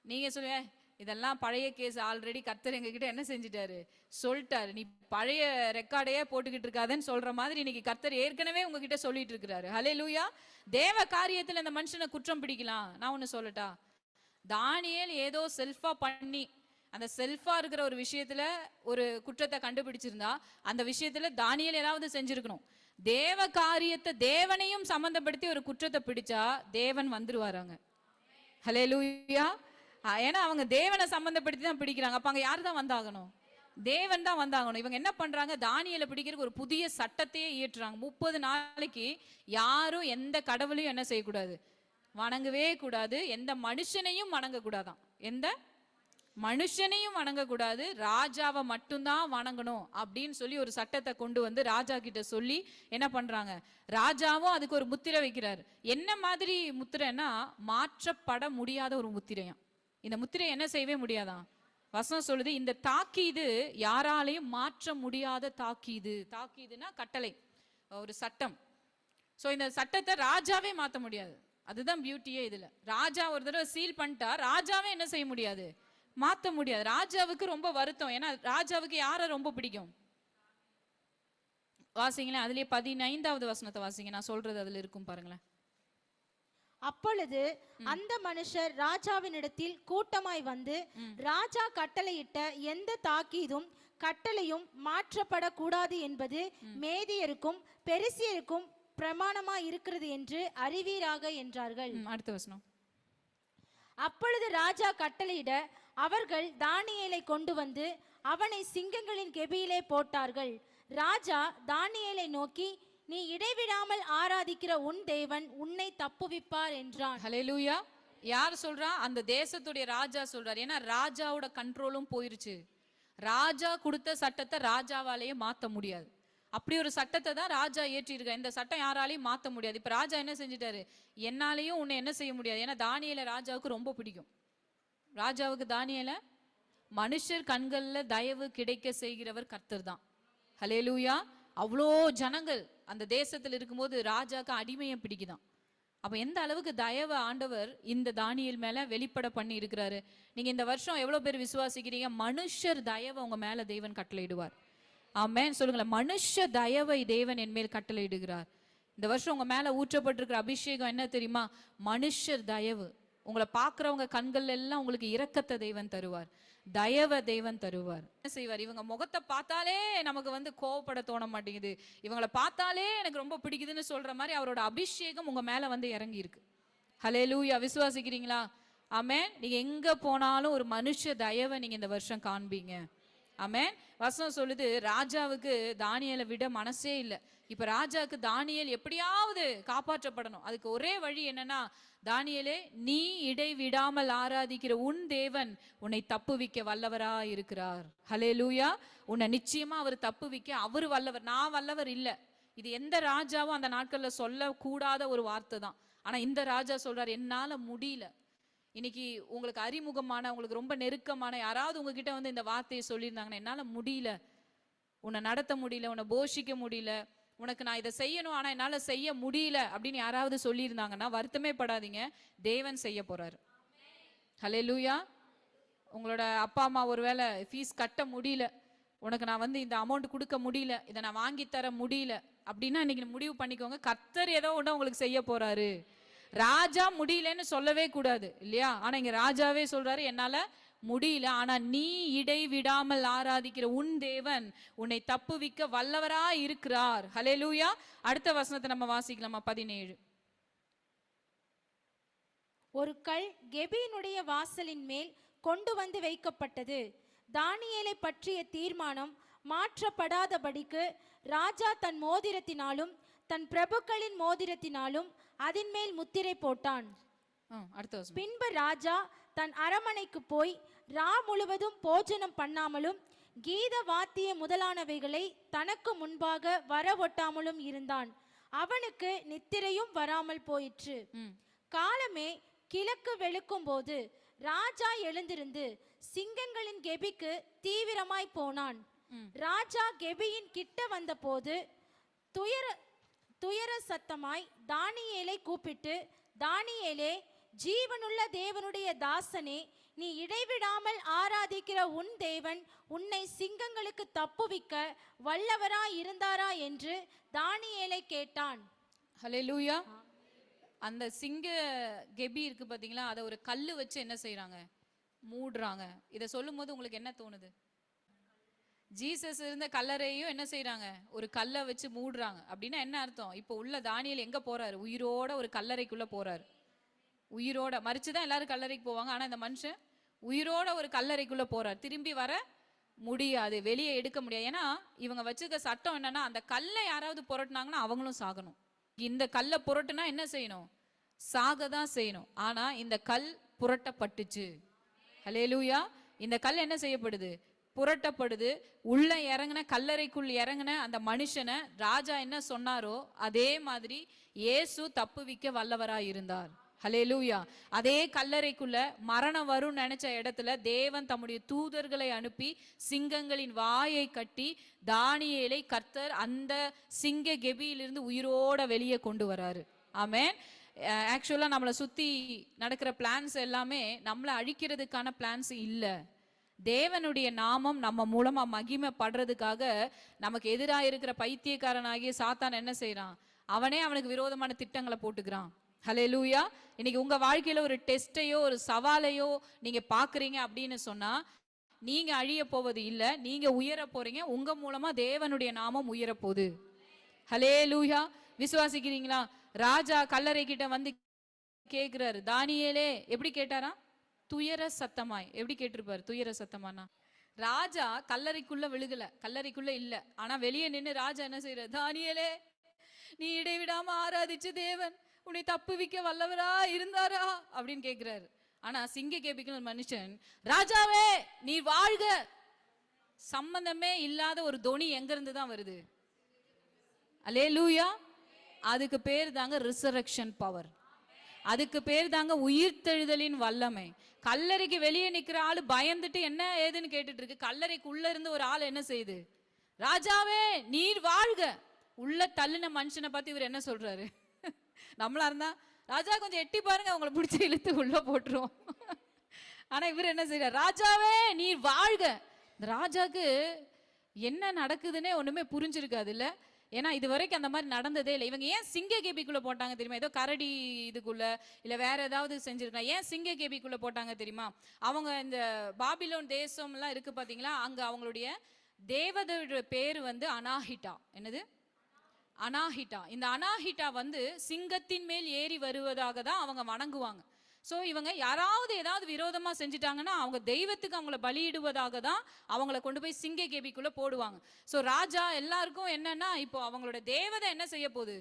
நீங்க சொல்லுங்க, இதெல்லாம் பழைய கேஸ், ஆல்ரெடி கர்த்தர் எங்ககிட்ட என்ன செஞ்சிட்டாரு? சொல்லிட்டாரு. நீ பழைய ரெக்கார்டையே போட்டுக்கிட்டு இருக்காதுன்னு சொல்ற மாதிரி இன்னைக்கு கர்த்தர் ஏற்கனவே உங்ககிட்ட சொல்லிட்டு இருக்கிறாரு. ஹல்லேலூயா. தேவ காரியத்துல இந்த மனுஷனை குற்றம் பிடிக்கலாம். நான் ஒண்ணு சொல்லட்டா? தானியேல் ஏதோ செல்ஃபா பண்ணி அந்த செல்ஃபா இருக்கிற ஒரு விஷயத்துல ஒரு குற்றத்தை கண்டுபிடிச்சிருந்தா அந்த விஷயத்துல தானியேல் ஏதாவது செஞ்சிருக்கணும். தேவ காரியத்தை தேவனையும் சம்பந்தப்படுத்தி ஒரு குற்றத்தை பிடிச்சா தேவன் வந்துருவாராங்க. ஹல்லேலூயா. ஏன்னா அவங்க தேவனை சம்பந்தப்படுத்தி தான் பிடிக்கிறாங்க. அப்ப அங்க யாரு தான் வந்தாகணும்? தேவன் தான் வந்தாகணும். இவங்க என்ன பண்றாங்க? தானியேலை பிடிக்கிறதுக்கு ஒரு புதிய சட்டத்தையே இயற்றுறாங்க. 30 நாளைக்கு யாரும் எந்த கடவுளையும் என்ன செய்யக்கூடாது? வணங்கவே கூடாது. எந்த மனுஷனையும் வணங்க கூடாதான். எந்த மனுஷனையும் வணங்கக்கூடாது, ராஜாவை மட்டும்தான் வணங்கணும் அப்படின்னு சொல்லி ஒரு சட்டத்தை கொண்டு வந்து ராஜா கிட்ட சொல்லி என்ன பண்றாங்க? ராஜாவும் அதுக்கு ஒரு முத்திரை வைக்கிறாரு. என்ன மாதிரி முத்திரைன்னா, மாற்றப்பட முடியாத ஒரு முத்திரையாம். இந்த முத்திரை என்ன செய்யவே முடியாதான்? வசனம் சொல்லுது, இந்த தாக்கீது யாராலையும் மாற்ற முடியாத தாக்கீது. தாக்கீதுன்னா கட்டளை, ஒரு சட்டம். ஸோ இந்த சட்டத்தை ராஜாவே மாற்ற முடியாது. அதுதான் பியூட்டியே இதுல. ராஜா ஒரு தடவை சீல் பண்ணிட்டா ராஜாவே என்ன செய்ய முடியாது? மாத்த முடியாது. ராஜாவுக்கு ரொம்ப வருத்தம். ஏன்னா ராஜாவுக்கு யாரை ரொம்ப பிடிக்கும்? வாசிங்களேன். அதுலயே 15வது வசனத்தை வாசிங்க. நான் சொல்றது அதுல இருக்கும் பாருங்களேன். அப்பொழுது அந்த மனுஷர் ராஜாவினிடத்தில் கூட்டமாய் வந்து, ராஜா கட்டளையிட்ட எந்த தாக்கீதும் கட்டளையும் மாற்றப்படக்கூடாது என்பது மேதியருக்கும் பெரிசியருக்கும் பிரமாணமாய் இருக்கிறது என்று அறிவீராக என்றார்கள். அடுத்த வசனம். அப்பொழுது ராஜா கட்டளையிட அவர்கள் தானியேலை கொண்டு வந்து அவனை சிங்கங்களின் கெபியிலே போட்டார்கள். ராஜா தானியேலை நோக்கி, நீ இடைவிடாமல் ஆராதிக்கிற உன் தேவன் உன்னை தப்புவிப்பார் என்றான். ஹல்லேலூயா. யார் சொல்றா? அந்த தேசத்துடைய ராஜா சொல்றார். ஏன்னா ராஜாவோட கண்ட்ரோலும் போயிருச்சு. ராஜா கொடுத்த சட்டத்தை ராஜாவாலேயே மாத்த முடியாது. அப்படி ஒரு சட்டத்தை தான் ராஜா ஏற்றிருக்க. இந்த சட்டம் யாராலையும் மாத்த முடியாது. இப்ப ராஜா என்ன செஞ்சிட்டாரு? என்னாலையும் உன்னை என்ன செய்ய முடியாது. ஏன்னா தானியேலை ராஜாவுக்கு ரொம்ப பிடிக்கும். ராஜாவுக்கு தானியேலை மனுஷர் கண்கள்ல தயவு கிடைக்க செய்கிறவர் கர்த்தர் தான். ஹல்லேலூயா. அவ்வளோ ஜனங்கள் அந்த தேசத்தில் இருக்கும்போது ராஜாக்கு அடிமையை பிடிக்குதான். அப்ப எந்த அளவுக்கு தயவு ஆண்டவர் இந்த தானியேல் மேல வெளிப்பட பண்ணி இருக்கிறாரு. நீங்க இந்த வருஷம் எவ்வளவு பேர் விசுவாசிக்கிறீங்க? மனுஷர் தயவை உங்க மேல தேவன் கட்டளையிடுவார். ஆமென். சொல்லுங்களேன். மனுஷ தயவை தேவன் என் மேல் கட்டளையிடுகிறார். இந்த வருஷம் உங்க மேல ஊற்றப்பட்டிருக்கிற அபிஷேகம் என்ன தெரியுமா? மனுஷர் தயவு உங்களை பார்க்குறவங்க கண்கள் எல்லாம் உங்களுக்கு இரக்கத்தை தேவன் தருவார், தயவை தேவன் தருவார். என்ன செய்வார்? இவங்க முகத்தை பார்த்தாலே நமக்கு வந்து கோவப்பட தோண மாட்டேங்குது, இவங்களை பார்த்தாலே எனக்கு ரொம்ப பிடிக்குதுன்னு சொல்ற மாதிரி அவரோட அபிஷேகம் உங்க மேல வந்து இறங்கி இருக்கு. ஹல்லேலூயா. விசுவாசிக்கிறீங்களா? ஆமென். நீங்க எங்க போனாலும் ஒரு மனுஷ தயவை நீங்க இந்த வருஷம் காண்பீங்க. ஆமென். வசனம் சொல்லுது, ராஜாவுக்கு தானியேலை விட மனசே இல்லை. இப்ப ராஜாவுக்கு தானியேல் எப்படியாவது காப்பாற்றப்படணும். அதுக்கு ஒரே வழி என்னன்னா, தானியேலே நீ இடைவிடாமல் ஆராதிக்கிற உன் தேவன் உன்னை தப்புவிக்க வல்லவரா இருக்கிறார். ஹல்லேலூயா. உன்னை நிச்சயமா அவர் தப்புவிக்க அவர் வல்லவர், நான் வல்லவர் இல்லை. இது எந்த ராஜாவும் அந்த நாட்கள்ல சொல்ல கூடாத ஒரு வார்த்தை தான். ஆனா இந்த ராஜா சொல்றாரு, என்னால முடியல. இன்னைக்கு உங்களுக்கு அறிமுகமான, உங்களுக்கு ரொம்ப நெருக்கமான யாராவது உங்ககிட்ட வந்து இந்த வார்த்தையை சொல்லியிருந்தாங்கன்னா, என்னால முடியல, உன்னை நடத்த முடியல, உன்னை போஷிக்க முடியல, உனக்கு நான் இதை செய்யணும் ஆனா என்னால செய்ய முடியல அப்படின்னு யாராவது சொல்லியிருந்தாங்கன்னா வருத்தமே படாதீங்க, தேவன் செய்ய போறாரு. ஹல்லேலூயா. உங்களோட அப்பா அம்மா ஒருவேளை ஃபீஸ் கட்ட முடியல, உனக்கு நான் வந்து இந்த அமௌண்ட் கொடுக்க முடியல, இதை நான் வாங்கி தர முடியல அப்படின்னா இன்னைக்கு முடிவு பண்ணிக்கோங்க, கர்த்தர் ஏதோ ஒன்று உங்களுக்கு செய்ய போறாரு. ராஜா முடியலன்னு சொல்லவே கூடாது இல்லையா? ஆனா இங்க ராஜாவே சொல்றாரு, என்னால முடியல, ஆனா நீ இடைவிடாமல் ஆராதிக்கிற உன் தேவன் உன்னை தப்புவிக்க வல்லவரா இருக்கிறார். ஹல்லேலூயா. அடுத்த வசனத்தை நம்ம வாசிக்கலாமா? 17. ஒரு கல் கெபியினுடைய வாசலின் மேல் கொண்டு வந்து வைக்கப்பட்டது. தானியேலை பற்றிய தீர்மானம் மாற்றப்படாதபடிக்கு ராஜா தன் மோதிரத்தினாலும் தன் பிரபுக்களின் மோதிரத்தினாலும் அதன் மேல் முத்திரை போட்டான். பின்பு ராஜா தன் அரமனைக்கு போய் ரா முழுவதும் போஜனம் பண்ணாமலும் கீத வாத்திய முதலானவைகளை தனக்கு முன்பாக வரவொட்டாமலும் இருந்தான். அவனுக்கு நித்திரையும் வராமல் போயிற்று. காலமே கிழக்கு வெளுக்கும் போது ராஜா எழுந்திருந்து சிங்கங்களின் கெபிக்கு தீவிரமாய் போனான். ராஜா கெபியின் கிட்ட வந்த போது துயர சத்தமாய் தானியேலை கூப்பிட்டு, தானியேலே, ஜீவனுள்ள தேவனுடைய தாசனே, நீ இடைவிடாமல் ஆராதிக்கிற உன் தேவன் உன்னை சிங்கங்களுக்கு தப்புவிக்க வல்லவரா இருந்தாரா என்று தானியேலை கேட்டான். ஹல்லேலூயா. அந்த சிங்க கெபி இருக்கு பாத்தீங்களா, அதை ஒரு கல்லு வச்சு என்ன செய்யறாங்க? மூடுறாங்க. இதை சொல்லும் போது உங்களுக்கு என்ன தோணுது? ஜீசஸ் இருந்த கல்லறையும் என்ன செய்யறாங்க? ஒரு கல்லை வச்சு மூடுறாங்க. அப்படின்னா என்ன அர்த்தம்? இப்போ உள்ள தானியேல் எங்க போறாரு? உயிரோட ஒரு கல்லறைக்குள்ள போறாரு. உயிரோட, மறிச்சுதான் எல்லாரும் கல்லறைக்கு போவாங்க, ஆனா இந்த மனுஷன் உயிரோட ஒரு கல்லறைக்குள்ள போறார். திரும்பி வர முடியாது, வெளியே எடுக்க முடியாது. ஏன்னா இவங்க வச்சுக்க சட்டம் என்னன்னா, அந்த கல்லை யாராவது புரட்டினாங்கன்னா அவங்களும் சாகணும். இந்த கல்லை புரட்டுனா என்ன செய்யணும்? சாக தான் செய்யணும். ஆனா இந்த கல் புரட்டப்பட்டுச்சு. ஹல்லேலூயா. இந்த கல் என்ன செய்யப்படுது? புரட்டப்படுது. உள்ள இறங்கின, கல்லறைக்குள் இறங்கின அந்த மனுஷனை ராஜா என்ன சொன்னாரோ அதே மாதிரி இயேசு தப்புவிக்க வல்லவராய் இருந்தார். ஹல்லேலூயா. அதே கல்லறைக்குள்ள மரணம் வரும் நினைச்ச இடத்துல தேவன் தம்முடைய தூதர்களை அனுப்பி சிங்கங்களின் வாயை கட்டி தானியேலை கர்த்தர் அந்த சிங்க கெபியிலிருந்து உயிரோட வெளியே கொண்டு வராரு. ஆமென். ஆக்சுவலா நம்மளை சுத்தி நடக்கிற பிளான்ஸ் எல்லாமே நம்மளை அழிக்கிறதுக்கான பிளான்ஸ் இல்லை. தேவனுடைய நாமம் நம்ம மூலமா மகிமைப்படுறதுக்காக நமக்கு எதிராக இருக்கிற பைத்தியக்காரனாகிய சாத்தான் என்ன செய்யறான்? அவனே அவனுக்கு விரோதமான திட்டங்களை போட்டுக்கிறான். ஹல்லேலூயா. இன்னைக்கு உங்க வாழ்க்கையில ஒரு டெஸ்டையோ ஒரு சவாலையோ நீங்க பாக்குறீங்க அப்படின்னு சொன்னா, நீங்க அழிய போவது இல்ல, நீங்க உயர போறீங்க. உங்க மூலமா தேவனுடைய நாமம் உயர போகுது. ஹல்லேலூயா. விசுவாசிக்கிறீங்களா? ராஜா கல்லறை கிட்ட வந்து கேக்குறாரு, தானியேலே. எப்படி கேட்டாரா? துயர சத்தமாய். எப்படி கேட்டிருப்பாரு? துயர சத்தமானா. ராஜா கல்லறைக்குள்ள விழுகல, கல்லறைக்குள்ள இல்ல, ஆனா வெளியே நின்று ராஜா என்ன செய்யறாரு? தானியேலே, நீ இடைவிடாம ஆராதிச்ச தேவன் உன்னை தப்புவிக்க வல்லவரா இருந்தாரா அப்படின்னு கேட்கிறாரு. ஆனா சிங்க கேபிக்கு ஒரு மனுஷன், ராஜாவே நீ வாழ்க. சம்பந்தமே இல்லாத ஒரு தொனி எங்க இருந்து தான் வருது? அல்லேலூயா. அதுக்கு பேர் தாங்க ரிசரக்ஷன் பவர். அதுக்கு பேர் தாங்க உயிர்த்தெழுதலின் வல்லமை. கல்லறைக்கு வெளியே நிக்கிற ஆளு பயந்துட்டு என்ன ஏதுன்னு கேட்டுட்டு இருக்கு. கல்லறைக்குள்ள இருந்து ஒரு ஆள் என்ன செய்யுது? ராஜாவே நீர் வாழ்க. உள்ள தள்ளின மனுஷனை பார்த்து இவர் என்ன சொல்றாரு? நம்மளா இருந்தா, ராஜா கொஞ்சம் எட்டி பாருங்க, அவங்களை பிடிச்சி இழுத்து உள்ள போட்டுருவோம். ஆனா இவர் என்ன செய்யறார்? ராஜாவே நீர் வாழ்க. இந்த ராஜாக்கு என்ன நடக்குதுன்னே ஒண்ணுமே புரிஞ்சிருக்காது இல்ல. ஏன்னா இது வரைக்கும் அந்த மாதிரி நடந்ததே இல்லை. இவங்க ஏன் சிங்க கேபிக்குள்ள போட்டாங்க தெரியுமா? ஏதோ கரடி இதுக்குள்ள இல்ல வேற ஏதாவது செஞ்சிருக்காங்க. ஏன் சிங்க கேபிக்குள்ள போட்டாங்க தெரியுமா? அவங்க இந்த பாபிலோன் தேசம் எல்லாம் இருக்கு பாத்தீங்களா, அங்க அவங்களுடைய தேவதையோட பேரு வந்து அனாஹிட்டா. என்னது? அனாஹிட்டா. இந்த அனாஹிட்டா வந்து சிங்கத்தின் மேல் ஏறி வருவதாக தான் அவங்க வணங்குவாங்க. ஸோ இவங்க யாராவது ஏதாவது விரோதமா செஞ்சுட்டாங்கன்னா அவங்க தெய்வத்துக்கு அவங்கள பலியிடுவதாக தான் அவங்கள கொண்டு போய் சிங்க கேபிக்குள்ள போடுவாங்க. ஸோ ராஜா எல்லாருக்கும் என்னன்னா, இப்போ அவங்களோட தேவதை என்ன செய்ய போகுது,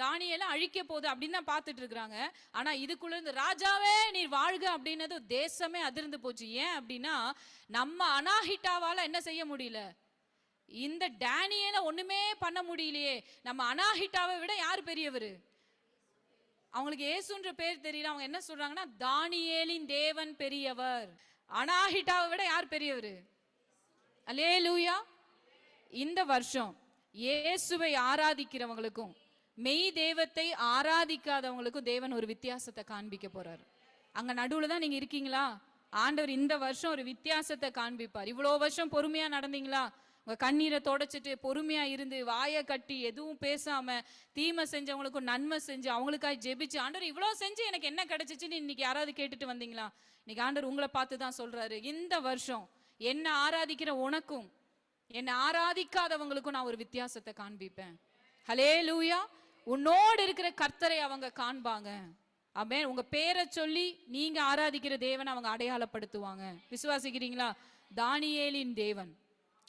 தானியேலை அழிக்க போகுது அப்படின்னு தான் பார்த்துட்டு இருக்கிறாங்க. ஆனா இதுக்குள்ள இருந்து ராஜாவே நீர் வாழ்க அப்படின்னது தேசமே அதிர்ந்து போச்சு. ஏன் அப்படின்னா, நம்ம அனாஹிட்டாவால என்ன செய்ய முடியல, இந்த டேனியேல ஒண்ணுமே பண்ண முடியலையே. நம்ம அனாஹிட்டாவை விட யார் பெரியவர்? அவங்களுக்கு இயேசுன்ற பேர் தெரியல. அவங்க என்ன சொல்றாங்கன்னா, தானியேலின் தேவன் பெரியவர். அனாஹிட்டாவை விட யார் பெரியவர்? அல்லேலூயா. இந்த வருஷம் இயேசுவை ஆராதிக்கிறவங்களுக்கும் மெய் தெய்வத்தை ஆராதிக்காதவங்களுக்கும் தேவன் ஒரு வித்தியாசத்தை காண்பிக்க போறாரு. அங்க நடுவுல தான் நீங்க இருக்கீங்களா? ஆண்டவர் இந்த வருஷம் ஒரு வித்தியாசத்தை காண்பிப்பார். இவ்வளோ வருஷம் பொறுமையா நடந்தீங்களா? உங்க கண்ணீரை தொடச்சிட்டு பொறுமையா இருந்து வாயை கட்டி எதுவும் பேசாம தீமை செஞ்சவங்களுக்கும் நன்மை செஞ்சு அவங்களுக்காக ஜெபிச்சு, ஆண்டவர் இவ்வளோ செஞ்சு எனக்கு என்ன கிடைச்சிச்சுன்னு இன்னைக்கு யாராவது கேட்டுட்டு வந்தீங்களா? இன்னைக்கு ஆண்டவர் உங்களை பார்த்து தான் சொல்றாரு, இந்த வருஷம் என்ன ஆராதிக்கிற உனக்கும் என்ன ஆராதிக்காதவங்களுக்கும் நான் ஒரு வித்தியாசத்தை காண்பிப்பேன். ஹல்லேலூயா. உன்னோடு இருக்கிற கர்த்தரை அவங்க காண்பாங்க. ஆமென். உங்க பேரை சொல்லி நீங்க ஆராதிக்கிற தேவனை அவங்க அடையாளப்படுத்துவாங்க. விசுவாசிக்கிறீங்களா? தானியேலின் தேவன்.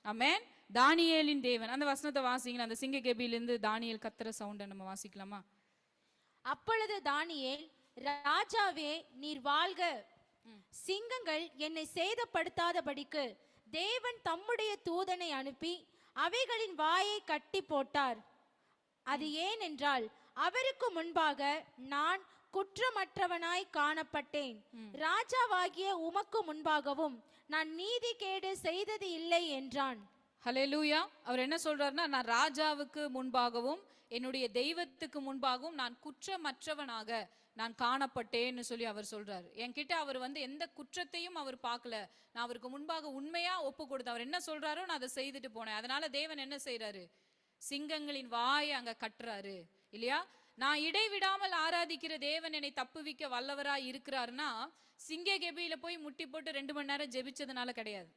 ஆமென். தானியேலின் தேவன். அந்த வசனத்தை வாசிங்களா? அந்த சிங்க கேபியிலிருந்து தானியேல் கத்துற சவுண்டை நம்ம வாசிக்கலாமா? அப்பொழுது தானியேல், ராஜாவே நீர் வாழ்க, சிங்கங்கள் என்னை சேதப்படுத்தாதபடிக்கு தேவன் தம்முடைய தூதனை அனுப்பி அவைகளின் வாயை கட்டி போட்டார். அது ஏனென்றால் அவருக்கு முன்பாக நான் குற்றமற்றவனாய் காணப்பட்டேன். ராஜாவாகிய உமக்கு முன்பாகவும் நான் நீதி கேடு செய்தது இல்லை என்றான். ஹல்லேலூயா. அவர் என்ன சொல்றாருன்னா, நான் ராஜாவுக்கு முன்பாகவும் என்னுடைய தெய்வத்துக்கு முன்பாகவும் நான் குற்றமற்றவனாக நான் காணப்பட்டேன்னு சொல்லி அவர் சொல்றாரு. என்கிட்ட அவர் வந்து எந்த குற்றத்தையும் அவர் பார்க்கல. நான் அவருக்கு முன்பாக உண்மையா ஒப்பு கொடுத்தேன். அவர் என்ன சொல்றாரோ நான் அதை செய்துட்டு போனேன். அதனால தேவன் என்ன செய்யறாரு? சிங்கங்களின் வாயை அங்க கட்டுறாரு இல்லையா? நான் இடைவிடாமல் ஆராதிக்கிற தேவன் என்னை தப்புவிக்க வல்லவராய் இருக்கிறாருன்னா, சிங்க கெபியில போய் முட்டி போட்டு 2 மணி நேரம் ஜெபிச்சதுனால கிடையாது.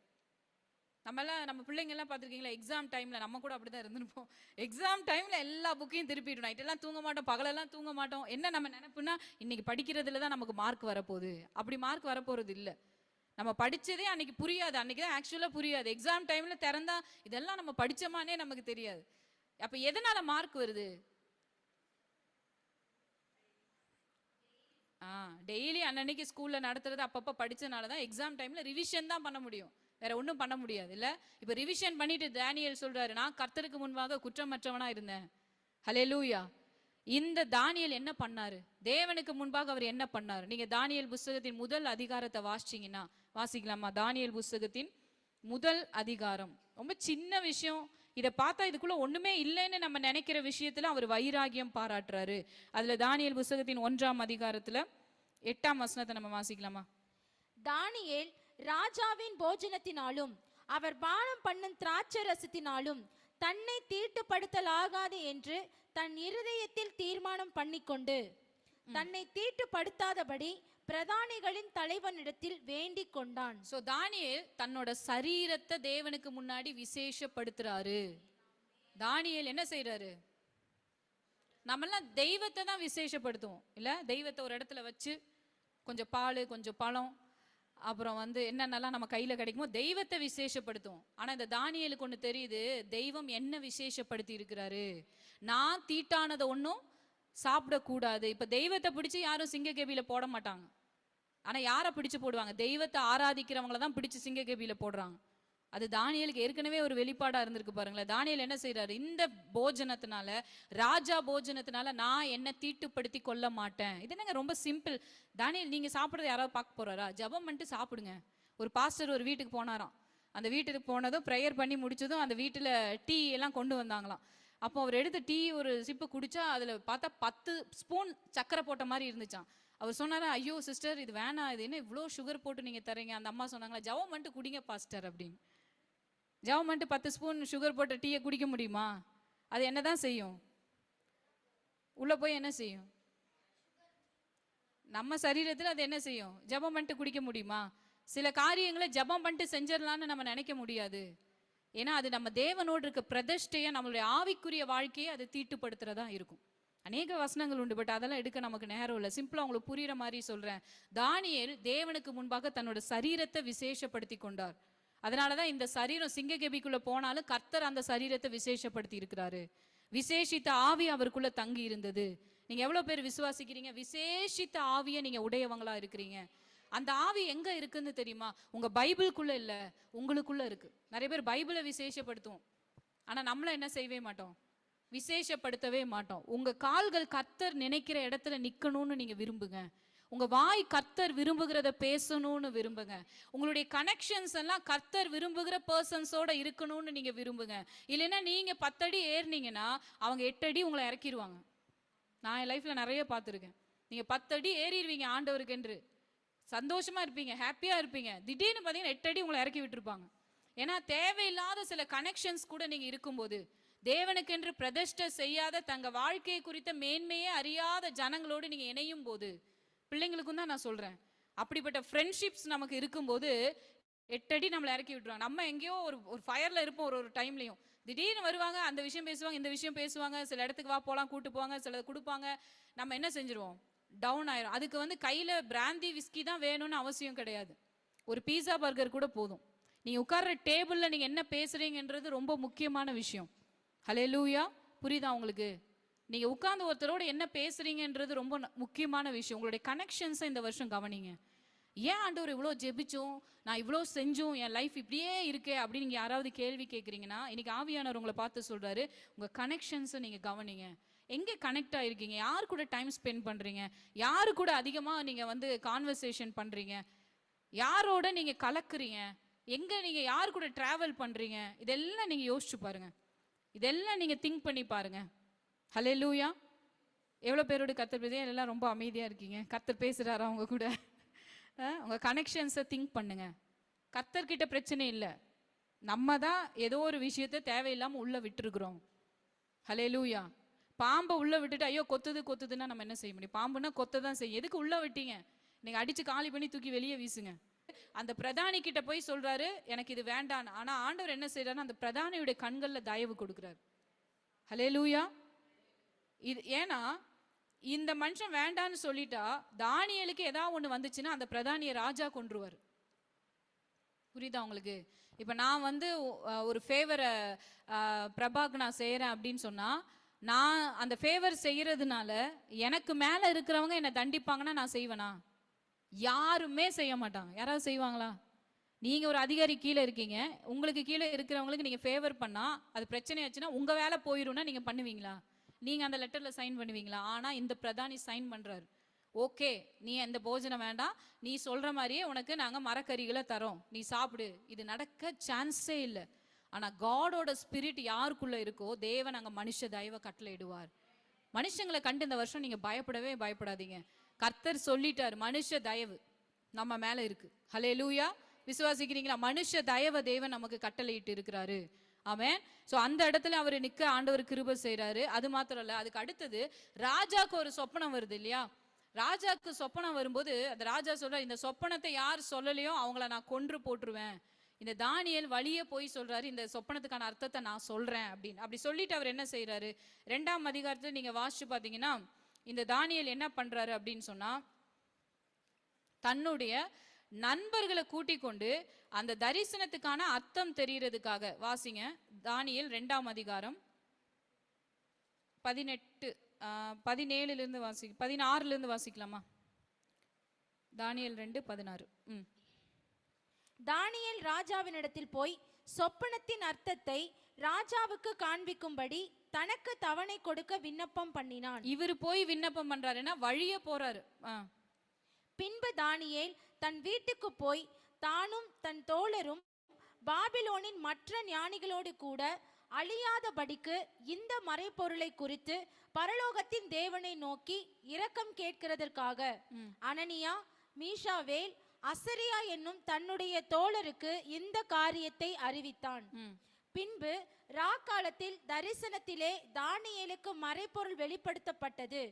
நம்ம பிள்ளைங்க எல்லாம் பார்த்துருக்கீங்களா? எக்ஸாம் டைம்ல நம்ம கூட அப்படிதான் இருந்திருப்போம். எக்ஸாம் டைம்ல எல்லா புக்கையும் திருப்பிடும். நைட் எல்லாம் தூங்க மாட்டோம், பகலெல்லாம் தூங்க மாட்டோம். என்ன நம்ம நினைப்புனா, இன்னைக்கு படிக்கிறதுல தான் நமக்கு மார்க் வரப்போகுது. அப்படி மார்க் வரப்போறது இல்லை. நம்ம படிச்சதே அன்னைக்கு புரியாது. அன்னைக்கு தான் ஆக்சுவலா புரியாது. எக்ஸாம் டைம்ல திறந்தா இதெல்லாம் நம்ம படிச்சோமானே நமக்கு தெரியாது. அப்ப எதனால மார்க் வருது? டெய்லி அன்னன்னைக்கு ஸ்கூல்ல நடத்துறது அப்பப்ப படிச்சனால தான் எக்ஸாம் டைம்ல ரிவிஷன் தான் பண்ண முடியும். வேற ஒன்றும் பண்ண முடியாது இல்ல. இப்ப ரிவிஷன் பண்ணிட்டு தானியேல் சொல்றாரு, நான் கர்த்தருக்கு முன்பாக குற்றமற்றவனா இருந்தேன். ஹல்லேலூயா. இந்த தானியேல் என்ன பண்ணாரு? தேவனுக்கு முன்பாக அவர் என்ன பண்ணாரு? நீங்க தானியேல் புஸ்தகத்தின் முதல் அதிகாரத்தை வாசிச்சீங்கன்னா வாசிக்கலாமா? தானியேல் புஸ்தகத்தின் முதல் அதிகாரம் ரொம்ப சின்ன விஷயம். இதை பார்த்தா இதுக்குள்ள ஒண்ணுமே இல்லைன்னு நம்ம நினைக்கிற விஷயத்துல அவர் வைராகியம் பாராட்டுறாரு. அதுல தானியேல் புஸ்தகத்தின் 1ஆம் அதிகாரத்துல 8ஆம் வசனத்தை நம்ம வாசிக்கலாமா? தானியேல் ராஜாவின் போஜனத்தினாலும் அவர் பானம் பண்ணும் திராட்சை ரசத்தினாலும் தன்னை தீட்டுப்படுத்தலாகாது என்று தன் இருதயத்தில் தீர்மானம் பண்ணிக்கொண்டு தன்னை தீட்டுப்படுத்தாதபடி பிரதானிகளின் தலைவனிடத்தில் வேண்டிக் கொண்டான். சோ தானியேல் தன்னோட சரீரத்தை தேவனுக்கு முன்னாடி விசேஷப்படுத்துறாரு. தானியேல் என்ன செய்யறாரு? நம்மெல்லாம் தெய்வத்தை தான் விசேஷப்படுத்துவோம் இல்ல? தெய்வத்தை ஒரு இடத்துல வச்சு கொஞ்சம் பால் கொஞ்சம் பழம் அப்புறம் வந்து என்னென்னலாம் நம்ம கையில கிடைக்குமோ தெய்வத்தை விசேஷப்படுத்துவோம். ஆனா இந்த தானியேலுக்கு ஒண்ணு தெரியுது, தெய்வம் என்ன விசேஷப்படுத்தி இருக்கிறாரு. நான் தீட்டானதை ஒன்றும் சாப்பிடக்கூடாது. இப்ப தெய்வத்தை பிடிச்சு யாரும் சிங்க கேபியில போட மாட்டாங்க. ஆனா யாரை பிடிச்சு போடுவாங்க? தெய்வத்தை ஆராதிக்கிறவங்கள தான் பிடிச்சு சிங்க கேபியில போடுறாங்க. அது தானியேலுக்கு ஏற்கனவே ஒரு வெளிப்பாடா இருந்திருக்கு பாருங்களேன். தானியேல் என்ன செய்யறாரு? இந்த போஜனத்தினால, ராஜா போஜனத்தினால நான் என்ன தீட்டுப்படுத்தி கொள்ள மாட்டேன். இது என்னங்க ரொம்ப சிம்பிள். தானியேல் நீங்க சாப்பிட்றத யாராவது பார்க்க போறாரா? ஜெபம் பண்ணிட்டு சாப்பிடுங்க. ஒரு பாஸ்டர் ஒரு வீட்டுக்கு போனாராம். அந்த வீட்டுக்கு போனதும் ப்ரேயர் பண்ணி முடிச்சதும் அந்த வீட்டுல டீ எல்லாம் கொண்டு வந்தாங்களாம். அப்போ அவர் எடுத்த டீ ஒரு சிப்பு குடிச்சா அதுல பார்த்தா 10 ஸ்பூன் சக்கரை போட்ட மாதிரி இருந்துச்சான். அவர் சொன்னாரா, ஐயோ சிஸ்டர் இது வேணாம், இது என்ன இவ்வளோ சுகர் போட்டு நீங்க தரீங்க? அந்த அம்மா சொன்னாங்களா, ஜெபம் பண்ணிட்டு குடிங்க பாஸ்டர் அப்படின்னு. ஜெபம் பண்ணிட்டு 10 ஸ்பூன் சுகர் போட்ட டீயை குடிக்க முடியுமா? அது என்னதான் செய்யும்? உள்ள போய் என்ன செய்யும்? நம்ம சரீரத்தில் அது என்ன செய்யும்? ஜெபம் பண்ணிட்டு குடிக்க முடியுமா? சில காரியங்களை ஜெபம் பண்ணிட்டு செஞ்சிடலான்னு நம்ம நினைக்க முடியாது. ஏன்னா அது நம்ம தேவனோடு இருக்க பிரதிஷ்டையை, நம்மளுடைய ஆவிக்குரிய வாழ்க்கையை அது தீட்டுப்படுத்துறதா இருக்கும். அநேக வசனங்கள் உண்டு, பட் அதெல்லாம் எடுக்க நமக்கு நேரம் இல்லை. சிம்பிளா உங்களுக்கு புரியுற மாதிரி சொல்றேன். தானியேல் தேவனுக்கு முன்பாக தன்னோட சரீரத்தை விசேஷப்படுத்தி கொண்டார். அதனாலதான் இந்த சரீரம் சிங்ககெபிக்குள்ள போனாலும் கர்த்தர் அந்த சரீரத்தை விசேஷப்படுத்தி இருக்கிறாரு. விசேஷித்த ஆவி அவருக்குள்ள தங்கி இருந்தது. நீங்க எவ்வளவு பேர் விசுவாசிக்கிறீங்க? விசேஷித்த ஆவியை நீங்க உடையவங்களா இருக்கிறீங்க. அந்த ஆவி எங்க இருக்குன்னு தெரியுமா? உங்க பைபிளுக்குள்ள இல்ல, உங்களுக்குள்ள இருக்கு. நிறைய பேர் பைபிளை விசேஷப்படுத்துவோம், ஆனா நம்மள என்ன செய்யவே மாட்டோம்? விசேஷப்படுத்தவே மாட்டோம். உங்க கால்கள் கர்த்தர் நினைக்கிற இடத்துல நிக்கணும்னு நீங்க விரும்புங்க. உங்க வாய் கர்த்தர் விரும்புகிறத பேசணும்னு விரும்புங்க. உங்களுடைய கனெக்ஷன்ஸ் எல்லாம் கர்த்தர் விரும்புகிற பர்சன்ஸோட இருக்கணும்னு நீங்க விரும்புங்க. இல்லைன்னா நீங்க 10 அடி ஏறினீங்கன்னா அவங்க 8 அடி உங்களை இறக்கிடுவாங்க. நான் என் லைஃப்ல நிறைய பார்த்துருக்கேன். நீங்க 10 அடி ஏறிடுவீங்க ஆண்டவருக்கு என்று, சந்தோஷமா இருப்பீங்க, ஹாப்பியா இருப்பீங்க. திடீர்னு பார்த்தீங்கன்னா 8 அடி உங்களை இறக்கி விட்டுருப்பாங்க. ஏன்னா தேவையில்லாத சில கனெக்ஷன்ஸ் கூட நீங்க இருக்கும்போது, தேவனுக்கென்று பிரதிஷ்டை செய்யாத தங்க வாழ்க்கையை குறித்த மேன்மையே அறியாத ஜனங்களோடு நீங்க இணையும் போது, பிள்ளைங்களுக்கும் தான் நான் சொல்றேன், அப்படிப்பட்ட ஃப்ரெண்ட்ஷிப்ஸ் நமக்கு இருக்கும்போது 8 அடி நம்மளை இறக்கி விட்டுருவாங்க. நம்ம எங்கேயோ ஒரு ஃபயர்ல இருப்போம், ஒரு டைம்லையும் திடீர்னு வருவாங்க, அந்த விஷயம் பேசுவாங்க, இந்த விஷயம் பேசுவாங்க, சில இடத்துக்கு வா போலாம் கூட்டு போவாங்க, சில கொடுப்பாங்க. நம்ம என்ன செஞ்சிருவோம்? டவுன் ஆயிரும். அதுக்கு கையில பிராந்தி விஸ்கி தான் வேணும்னு அவசியம் கிடையாது. ஒரு பீஸா பர்கர் கூட போதும். நீங்க உட்கார்ற டேபிள்ல நீங்க என்ன பேசுறீங்கன்றது ரொம்ப முக்கியமான விஷயம். ஹல்லேலூயா. புரியுதா உங்களுக்கு? நீங்க உட்கார்ந்து ஒருத்தரோட என்ன பேசுறீங்கன்றது ரொம்ப முக்கியமான விஷயம். உங்களுடைய கனெக்ஷன்ஸை இந்த வருஷம் கவனிங்க. ஏன் ஆண்டவர் இவ்வளோ ஜெபிச்சோம், நான் இவ்வளோ செஞ்சோம், என் லைஃப் இப்படியே இருக்கே அப்படின்னு நீங்கள் யாராவது கேள்வி கேட்குறீங்கன்னா, இன்னைக்கு ஆவியானவர் உங்களை பார்த்து சொல்கிறாரு, உங்கள் கனெக்ஷன்ஸை நீங்கள் கவனிங்க. எங்கே கனெக்ட் ஆகிருக்கீங்க? யார் கூட டைம் ஸ்பெண்ட் பண்ணுறீங்க? யாரு கூட அதிகமாக நீங்கள் கான்வர்சேஷன் பண்ணுறீங்க? யாரோட நீங்கள் கலக்குறீங்க? எங்கே நீங்கள் யார் கூட ட்ராவல் பண்ணுறீங்க? இதெல்லாம் நீங்கள் யோசிச்சு பாருங்கள். இதெல்லாம் நீங்கள் திங்க் பண்ணி பாருங்கள். ஹல்லேலூயா. எவ்வளோ பேரோட கர்த்தர் பேசுறீங்க? எல்லாம் ரொம்ப அமைதியாக இருக்கீங்க. கர்த்தர் பேசுகிறாரா அவங்க கூட? உங்கள் கனெக்ஷன்ஸை திங்க் பண்ணுங்க. கர்த்தர்கிட்ட பிரச்சனை இல்லை, நம்ம தான் ஏதோ ஒரு விஷயத்தை தேவையில்லாமல் உள்ளே விட்டுருக்குறோம். ஹல்லேலூயா. பாம்பை உள்ளே விட்டுட்டு ஐயோ கொத்துதுன்னா நம்ம என்ன செய்ய முடியும்? பாம்புன்னா கொத்த தான் செய்யும். எதுக்கு உள்ளே விட்டீங்க? நீங்கள் அடித்து காலி பண்ணி தூக்கி வெளியே வீசுங்க. அந்த பிரதானி கிட்ட போய் சொல்றாரு, எனக்கு இது வேண்டாம். ஆனால் ஆண்டவர் என்ன செய்யறாருன்னா, அந்த பிரதானியுடைய கண்களில் தயவு கொடுக்குறாரு. ஹல்லேலூயா. இது ஏன்னா இந்த மனுஷன் வேண்டான்னு சொல்லிட்டா, தானியேலுக்கு ஏதாவது ஒன்று வந்துச்சுன்னா அந்த பிரதானியை ராஜா கொன்றுவார். புரியுதா உங்களுக்கு? இப்போ நான் ஒரு ஃபேவரை பிரபாக்கு நான் செய்கிறேன் அப்படின்னு சொன்னால், நான் அந்த ஃபேவர் செய்கிறதுனால எனக்கு மேலே இருக்கிறவங்க என்னை தண்டிப்பாங்கன்னா நான் செய்வேனா? யாருமே செய்ய மாட்டாங்க. யாராவது செய்வாங்களா? நீங்கள் ஒரு அதிகாரி கீழே இருக்கீங்க, உங்களுக்கு கீழே இருக்கிறவங்களுக்கு நீங்கள் ஃபேவர் பண்ணால் அது பிரச்சனையாச்சுன்னா உங்கள் வேலை போயிடும்னா நீங்கள் பண்ணுவீங்களா? நீங்கள் அந்த லெட்டரில் சைன் பண்ணுவீங்களா? ஆனால் இந்த பிரதானி சைன் பண்ணுறாரு. ஓகே, நீ எந்த போஜனம் வேண்டாம், நீ சொல்கிற மாதிரியே உனக்கு நாங்கள் மரக்கறிகளை தரோம், நீ சாப்பிடு. இது நடக்க சான்ஸே இல்லை. ஆனால் காடோட ஸ்பிரிட் யாருக்குள்ளே இருக்கோ, தேவன் அங்கே மனுஷ தயவை கட்டளையிடுவார். மனுஷங்களை கண்டு இந்த வருஷம் நீங்கள் பயப்படவே பயப்படாதீங்க. கர்த்தர் சொல்லிட்டார், மனுஷ தயவு நம்ம மேலே இருக்கு. ஹல்லேலூயா. விசுவாசிக்கிறீங்களா? மனுஷ தயவை தேவன் நமக்கு கட்டளையிட்டு இருக்கிறாரு. ஆமென். ஸோ அந்த இடத்துல அவர் நிற்க ஆண்டவர் கிருபை செய்கிறாரு. அது மாத்திரம் இல்லை, அதுக்கு அடுத்தது ராஜாக்கு ஒரு சொப்பனம் வருது இல்லையா? ராஜாக்கு சொப்பனம் வரும்போது அந்த ராஜா சொல்றார், இந்த சொப்பனத்தை யார் சொல்லலையோ அவங்கள நான் கொன்று போட்டுருவேன். இந்த தானியேல் வழியே போய் சொல்றாரு, இந்த சொப்பனத்துக்கான அர்த்தத்தை நான் சொல்றேன் அப்படின்னு. அப்படி சொல்லிட்டு அவர் என்ன செய்யறாரு? 2ஆம் அதிகாரத்தில் நீங்க வாசிச்சு பார்த்தீங்கன்னா, இந்த தானியேல் என்ன பண்றாரு அப்படின்னு சொன்னா, தன்னுடைய நண்பர்களை கூட்டிக் கொண்டு அந்த தரிசனத்துக்கான அர்த்தம் தெரியறதுக்காக, வாசிங்க தானியேல் 2ஆம் அதிகாரம் 17 வாசி 16 வாசிக்கலாமா? தானியேல் 2:16. தானியேல் ராஜாவினிடத்தில் போய் சொப்பனத்தின் அர்த்தத்தை ராஜாவுக்கு காண்பிக்கும்படி தனக்கு தவணை கொடுக்க விண்ணப்பம் பண்ணினான். இவர் போய் விண்ணப்பம் பண்றாருன்னா வழிய போறாரு. பின்பு தானியேல் தன் வீட்டுக்கு போய் தானும் தன் தோழரும் பாபிலோனின் மற்ற ஞானிகளோடு கூட அழியாதபடிக்கு இந்த மறைபொருளை குறித்து பரலோகத்தின் தேவனை நோக்கி இரக்கம் கேட்கிறதற்காக அனனியா, மீஷாவேல், அசரியா என்னும் தன்னுடைய தோழருக்கு இந்த காரியத்தை அறிவித்தான். பின்பு ராக்காலத்தில் தரிசனத்திலே தானியேலுக்கு மறைபொருள் வெளிப்படுத்தப்பட்டது.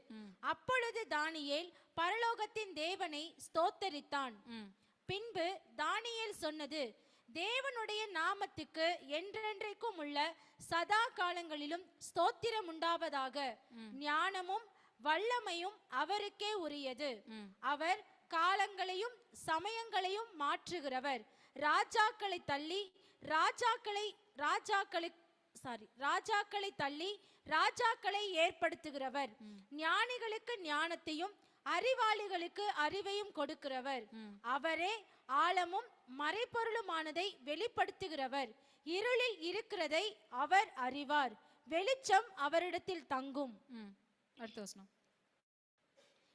அப்பொழுது தானியேல் பரலோகத்தின் தேவனை ஸ்தோத்தரித்தான். பின்பு தானியேல் சொன்னது, தேவனுடைய நாமத்துக்கு என்றென்றைக்கும் உள்ள சதா காலங்களிலும் ஸ்தோத்திரம் உண்டாவதாக. ஞானமும் வல்லமையும் அவருக்கே உரியது. அவர் காலங்களையும் சமயங்களையும் மாற்றுகிறவர். ராஜாக்களை தள்ளி ராஜாக்களை ஏற்படுத்துகிறவர். ஞானிகளுக்கு ஞானத்தையும் அறிவாளிகளுக்கு அறிவையும் கொடுக்கிறவர். அவரே ஆழமும் மறைபொருளுமானதை வெளிப்படுத்துகிறவர். இருளில் இருக்கிறதை அவர் அறிவார். வெளிச்சம் அவரிடத்தில் தங்கும். அடுத்த வசனம்.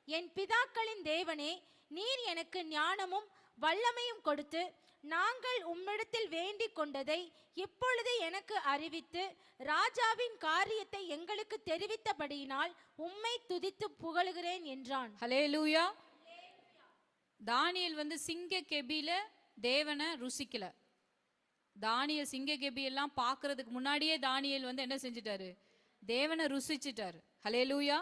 என் பிதாக்களின் தேவனே, நீர் எனக்கு ஞானமும் வல்லமையும் கொடுத்து நாங்கள் உம்மிடத்தில் வேண்டிக் கொண்டதை இப்பொழுது எனக்கு அறிவித்து ராஜாவின் காரியத்தை எங்களுக்கு தெரிவித்தபடியினால் உம்மை துதித்து புகழுகிறேன் என்றான். ஹல்லேலூயா. தானியேல் வந்து சிங்க கெபியில தேவனை ருசிக்கல. தானியேல் சிங்க கெபி எல்லாம் பார்க்கறதுக்கு முன்னாடியே தானியேல் வந்து என்ன செஞ்சிட்டாரு? தேவனை ருசிச்சிட்டாரு. ஹல்லேலூயா.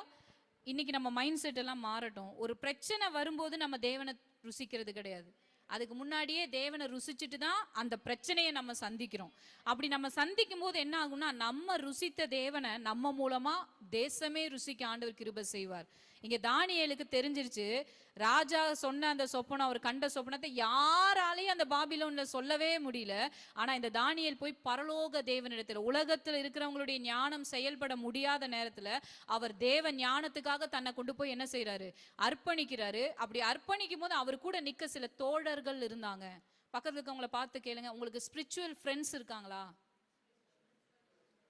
இன்னைக்கு நம்ம மைண்ட் செட் எல்லாம் மாறட்டும். ஒரு பிரச்சனை வரும்போது நம்ம தேவனை ருசிக்கிறது கிடையாது. அதுக்கு முன்னாடியே தேவனை ருசிச்சுட்டு தான் அந்த பிரச்சனையை நம்ம சந்திக்கிறோம். அப்படி நம்ம சந்திக்கும் போது என்ன ஆகும்னா, நம்ம ருசித்த தேவனை நம்ம மூலமா தேசமே ருசிக்க ஆண்டவர் கிருபை செய்வார். இங்க தானியேலுக்கு தெரிஞ்சிருச்சு, ராஜா சொன்ன அந்த சொப்பனம், அவர் கண்ட சொப்பனத்தை யாராலையும் அந்த பாபிலோன்ல சொல்லவே முடியல. ஆனா இந்த தானியேல் போய் பரலோக தேவனிடத்துல, உலகத்துல இருக்கிறவங்களுடைய ஞானம் செயல்பட முடியாத நேரத்துல அவர் தேவ ஞானத்துக்காக தன்னை கொண்டு போய் என்ன செய்யறாரு? அர்ப்பணிக்கிறாரு. அப்படி அர்ப்பணிக்கும் போது அவர் கூட நிக்க சில தோழர்கள் இருந்தாங்க. பக்கத்துல இருக்கவங்களை பார்த்து கேளுங்க, உங்களுக்கு ஸ்பிரிச்சுவல் ஃப்ரெண்ட்ஸ் இருக்காங்களா?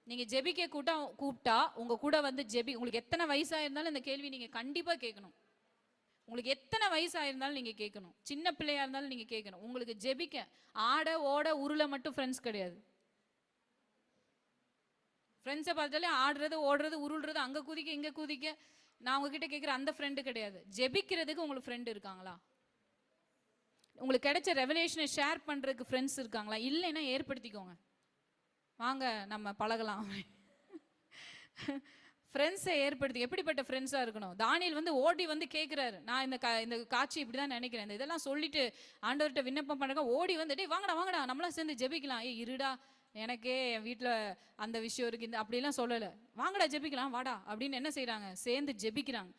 நீங்க ஜெபிக்க கூப்பிட்டா உங்க கூட வந்து உங்களுக்கு எத்தனை வயசா இருந்தாலும் இந்த கேள்வி நீங்க கண்டிப்பா கேட்கணும். உங்களுக்கு எத்தனை வயசா இருந்தாலும் நீங்க கேட்கணும். சின்ன பிள்ளையா இருந்தாலும் நீங்க கேட்கணும். உங்களுக்கு ஜெபிக்க ஆட ஓட உருள மட்டும் ஃப்ரெண்ட்ஸ் கிடையாது. ஃப்ரெண்ட்ஸை பார்த்தாலே ஆடுறது ஓடுறது உருள்றது, அங்க குதிக்க இங்க குதிக்க, நான் உங்ககிட்ட கேட்குற அந்த ஃப்ரெண்டு கிடையாது. ஜெபிக்கிறதுக்கு உங்களுக்கு ஃப்ரெண்டு இருக்காங்களா? உங்களுக்கு கிடைச்ச ரெவலேஷனை ஷேர் பண்றதுக்கு ஃப்ரெண்ட்ஸ் இருக்காங்களா? இல்லைன்னா ஏற்படுத்திக்கோங்க, வாங்க நம்ம பழகலாம். ஃப்ரெண்ட்ஸை ஏற்படுத்தி. எப்படிப்பட்ட ஃப்ரெண்ட்ஸாக இருக்கணும்? தானியேல் வந்து ஓடி வந்து கேட்குறாரு, நான் இந்த காட்சி இப்படி தான் நினைக்கிறேன், இந்த இதெல்லாம் சொல்லிட்டு ஆண்டவர்கிட்ட விண்ணப்பம் பண்ணுறேன். ஓடி வந்து, டே வாங்கடா நம்மளாம் சேர்ந்து ஜெபிக்கலாம். இருடா, எனக்கே என் வீட்டில் அந்த விஷயம் இருக்கு, இந்த அப்படிலாம் சொல்லலை, வாங்கடா ஜெபிக்கலாம் வாடா அப்படின்னு என்ன செய்கிறாங்க? சேர்ந்து ஜெபிக்கிறாங்க.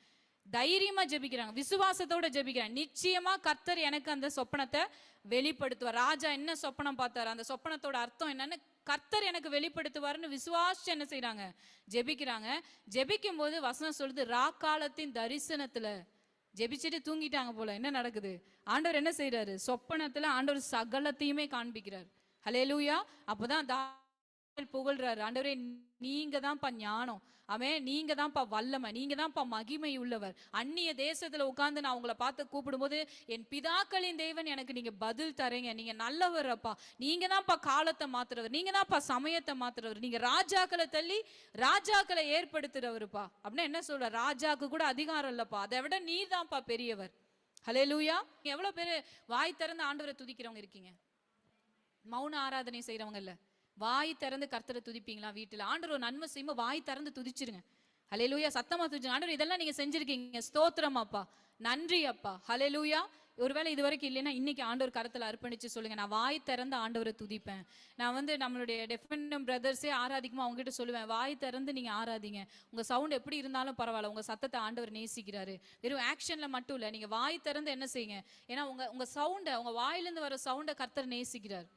தைரியமா ஜெபிக்கிறாங்க, விசுவாசத்தோட ஜெபிக்கிறாங்க. நிச்சயமா கர்த்தர் எனக்கு அந்த சொப்பனத்தை வெளிப்படுத்துவார். ராஜா என்ன சொப்பனம் பார்த்தாரு, அந்த சொப்பனத்தோட அர்த்தம் என்னன்னு கர்த்தர் எனக்கு வெளிப்படுத்துவார்னு விசுவாசிச்சு என்ன செய்யறாங்க? ஜெபிக்கிறாங்க. ஜெபிக்கும் போது வசனம் சொல்லுது, ராக்காலத்தின் தரிசனத்துல ஜெபிச்சுட்டு தூங்கிட்டாங்க போல. என்ன நடக்குது? ஆண்டவர் என்ன செய்யறாரு? சொப்பனத்துல ஆண்டவர் சகலத்தையுமே காண்பிக்கிறார். ஹல்லேலூயா. அப்பதான் புகழ்றாரு, ஆண்டவரே நீங்க தான்ப்பா ஞானம், அவன் நீங்க தான்ப்பா வல்லமை, நீங்க தான்ப்பா மகிமை உள்ளவர். அந்நிய தேசத்துல உட்கார்ந்து நான் உங்களை பார்த்து கூப்பிடும்போது, என் பிதாக்களின் தேவன் எனக்கு நீங்க பதில் தரீங்க, நீங்க நல்லவர் அப்பா, நீங்க தான்ப்பா காலத்தை மாத்துறவர், நீங்க தான்ப்பா சமயத்தை மாத்துறவர், நீங்க ராஜாக்களை தள்ளி ராஜாக்களை ஏற்படுத்துறவருப்பா அப்படின்னு என்ன சொல்ற? ராஜாக்கு கூட அதிகாரம் இல்லப்பா, அதை விட நீ தான்ப்பா பெரியவர். ஹல்லேலூயா. எவ்வளவு பேரு வாய் திறந்து ஆண்டவரை துதிக்கிறவங்க இருக்கீங்க? மௌன ஆராதனை செய்யறவங்க இல்ல, வாய் திறந்து கர்த்தரை துதிப்பீங்களா? வீட்டுல ஆண்டவர் நன்மை செய்யும்போது வாய் திறந்து துதிச்சிருங்க. ஹல்லேலூயா. சத்தமா துதிச்சிருங்க. ஆண்டவர் இதெல்லாம் நீங்க செஞ்சிருக்கீங்க, ஸ்தோத்திரம் அப்பா, நன்றி அப்பா. ஹல்லேலூயா. ஒருவேளை இது வரைக்கும் இல்லைன்னா இன்னைக்கு ஆண்டவர் கரத்துல அர்ப்பணிச்சு சொல்லுங்க, நான் வாய் திறந்து ஆண்டவரை துதிப்பேன். நான் வந்து நம்மளுடைய டெஃபென்டம் பிரதர்ஸே ஆராதிக்குமா அவங்க கிட்ட சொல்லுவேன், வாய் திறந்து நீங்க ஆராதிங்க, உங்க சவுண்ட் எப்படி இருந்தாலும் பரவாயில்ல, உங்க சத்தத்தை ஆண்டவர் நேசிக்கிறாரு. வெறும் ஆக்ஷன்ல மட்டும் இல்ல, நீங்க வாய் திறந்து என்ன செய்யுங்க, ஏன்னா உங்க சவுண்டை, உங்க வாயிலிருந்து வர சவுண்டை கர்த்தர் நேசிக்கிறார்.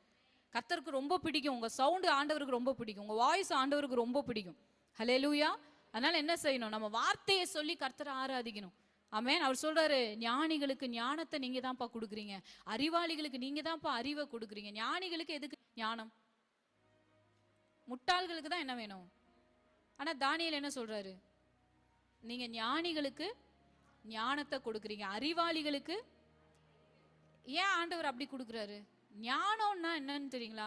கர்த்தருக்கு ரொம்ப பிடிக்கும் உங்க சவுண்டு, ஆண்டவருக்கு ரொம்ப பிடிக்கும் உங்க வாய்ஸ், ஆண்டவருக்கு ரொம்ப பிடிக்கும். ஹல்லேலூயா. அதனால என்ன செய்யணும்? நம்ம வார்த்தையை சொல்லி கர்த்தரை ஆராதிக்கணும். ஆமென். அவர் சொல்றாரு, ஞானிகளுக்கு ஞானத்தை நீங்க தான்ப்பா கொடுக்குறீங்க, அறிவாளிகளுக்கு நீங்க தான்ப்பா அறிவை கொடுக்குறீங்க. ஞானிகளுக்கு எதுக்கு ஞானம்? முட்டாள்களுக்கு தான் என்ன வேணும்? ஆனா தானியேல் என்ன சொல்றாரு? நீங்க ஞானிகளுக்கு ஞானத்தை கொடுக்குறீங்க, அறிவாளிகளுக்கு. ஏன் ஆண்டவர் அப்படி கொடுக்குறாரு? ஞானம்னா என்னன்னு தெரியுங்களா?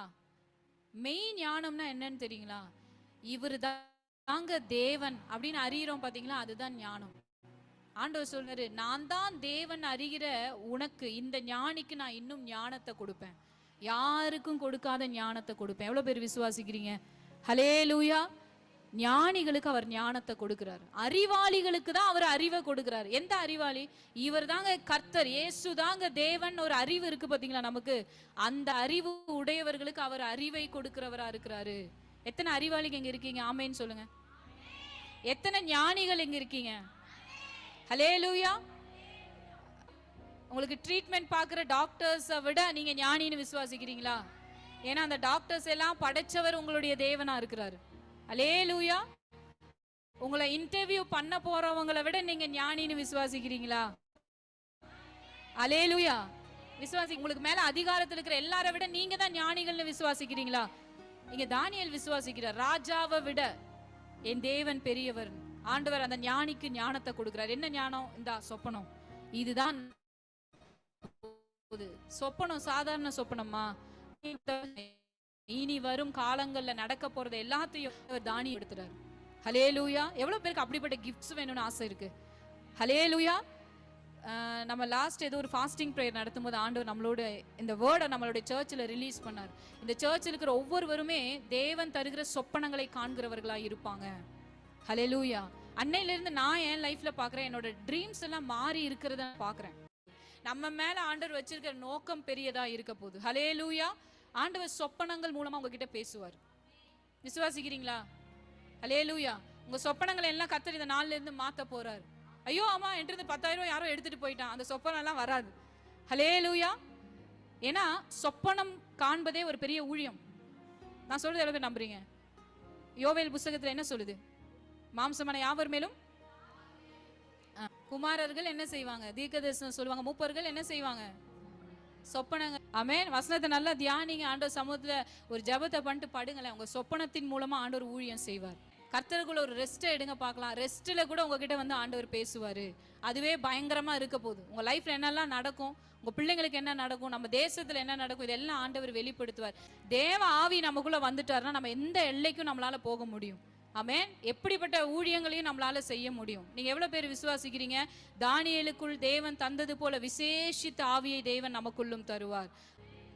மெய் ஞானம்னா என்னன்னு தெரியுங்களா? இவரு தாங்க தேவன் அப்படின்னு அறியறோம் பாத்தீங்களா, அதுதான் ஞானம். ஆண்டவர் சொல்றாரு, நான் தான் தேவன் அறிகிற உனக்கு, இந்த ஞானிக்கு நான் இன்னும் ஞானத்தை கொடுப்பேன், யாருக்கும் கொடுக்காத ஞானத்தை கொடுப்பேன். எவ்வளவு பேர் விசுவாசிக்கிறீங்க? ஹல்லேலூயா. ஞானிகளுக்கு அவர் ஞானத்தை கொடுக்கிறார், அறிவாளிகளுக்கு தான் அவர் அறிவை கொடுக்கிறார். எந்த அறிவாளி? இவர் தாங்க கர்த்தர், இயேசு தாங்க தேவன். ஒரு அறிவு இருக்கு பாத்தீங்களா நமக்கு, அந்த அறிவு உடையவர்களுக்கு அவர் அறிவை கொடுக்கிறவரா இருக்கிறாரு. எத்தனை அறிவாளிங்க இங்க இருக்கீங்க? ஆமேன்னு சொல்லுங்க. எத்தனை ஞானிகள் இங்க இருக்கீங்க? ஹல்லேலூயா. உங்களுக்கு ட்ரீட்மெண்ட் பார்க்குற டாக்டர்ஸை விட நீங்க ஞானின்னு விசுவாசிக்கிறீங்களா? ஏன்னா அந்த டாக்டர்ஸ் எல்லாம் படைச்சவர் உங்களுடைய தேவனா இருக்கிறாரு. ஹல்லேலூயா. உங்களை இன்டர்வியூ பண்ண போறவங்களை விட நீங்க ஞானின்னு விசுவாசிக்கிறீங்களா? ஹல்லேலூயா. விசுவாசி, உங்களுக்கு மேல அதிகாரத்தில் இருக்கிற எல்லாரை விட நீங்க தான் ஞானிகள்னு விசுவாசிக்கிறீங்களா? இங்க தானியேல் விசுவாசிக்கிறார், ராஜாவை விட என் தேவன் பெரியவர். ஆண்டவர் அந்த ஞானிக்கு ஞானத்தை கொடுக்கிறார். என்ன ஞானம்? இந்த சொப்பனம். இதுதான் சொப்பனம். சாதாரண சொப்பனமா? இனி வரும் காலங்கள்ல நடக்க போறது எல்லாத்தையும் தானியேல் எடுத்துறாரு. ஹல்லேலூயா. எவ்வளவு பேருக்கு அப்படிப்பட்ட கிஃப்ட்ஸ் வேணும்னு ஆசை இருக்கு? ஹல்லேலூயா. நம்ம லாஸ்ட் ஏதோ ஒரு ஃபாஸ்டிங் ப்ரேயர் நடத்தும் போது ஆண்டவர் நம்மளோட இந்த வேர்டை நம்மளுடைய சர்ச்சில் ரிலீஸ் பண்ணார். இந்த சர்ச்சில் இருக்கிற ஒவ்வொருவருமே தேவன் தருகிற சொப்பனங்களை காண்கிறவர்களா இருப்பாங்க. ஹல்லேலூயா. அன்னையிலிருந்து நான் என் லைஃப்ல பாக்குறேன், என்னோட ட்ரீம்ஸ் எல்லாம் மாறி இருக்கிறத பாக்குறேன். நம்ம மேல ஆண்டவர் வச்சிருக்கிற நோக்கம் பெரியதா இருக்க போகுது. ஹல்லேலூயா. ஆண்டவர் சொப்பனங்கள் மூலமா உங்ககிட்ட பேசுவார். விசுவாசிக்கிறீங்களா? ஹல்லேலூயா. உங்க சொப்பனங்களை எல்லாம் கர்த்தர் இந்த நாள்ல இருந்து மாத்த போறார். ஐயோ ஆமா, என்கிட்ட 10,000 யாரோ எடுத்துட்டு போயிட்டான், அந்த சொப்பனம் எல்லாம் வராது. ஹல்லேலூயா. ஏன்னா சொப்பனம் காண்பதே ஒரு பெரிய ஊழியம். நான் சொல்றது எவ்வளவு பேர் நம்புறீங்க? யோவேல் புத்தகத்துல என்ன சொல்லுது? மாம்சமான யாவர் மேலும் குமாரர்கள் என்ன செய்வாங்க? தீர்க்கதரிசனம் சொல்லுவாங்க. மூப்பர்கள் என்ன செய்வாங்க? சொப்பனங்கள். ஆமென். வசனத்தை நல்லா தியானிங்க. ஆண்டவர் சமூகத்துல ஒரு ஜெபத்தை பண்ணிட்டு படுங்களேன். உங்க சொப்பனத்தின் மூலமா ஆண்டவர் ஊழியம் செய்வார். கர்த்தருக்குள்ள ஒரு ரெஸ்ட்டை எடுங்க பார்க்கலாம். ரெஸ்ட்ல கூட உங்ககிட்ட வந்து ஆண்டவர் பேசுவாரு. அதுவே பயங்கரமா இருக்க போகுது. உங்க லைஃப்ல என்னெல்லாம் நடக்கும், உங்க பிள்ளைங்களுக்கு என்ன நடக்கும், நம்ம தேசத்துல என்ன நடக்கும், இதெல்லாம் ஆண்டவர் வெளிப்படுத்துவார். தேவ ஆவி நமக்குள்ள வந்துட்டாருன்னா நம்ம எந்த எல்லைக்கும் நம்மளால போக முடியும். ஆமென். எப்படிப்பட்ட ஊழியங்களையும் நம்மளால செய்ய முடியும். நீங்க எவ்வளவு பேர் விசுவாசிக்கிறீங்க? தானியேலுக்குள் தேவன் தந்தது போல விசேஷித்த ஆவியை தேவன் நமக்குள்ளும் தருவார்.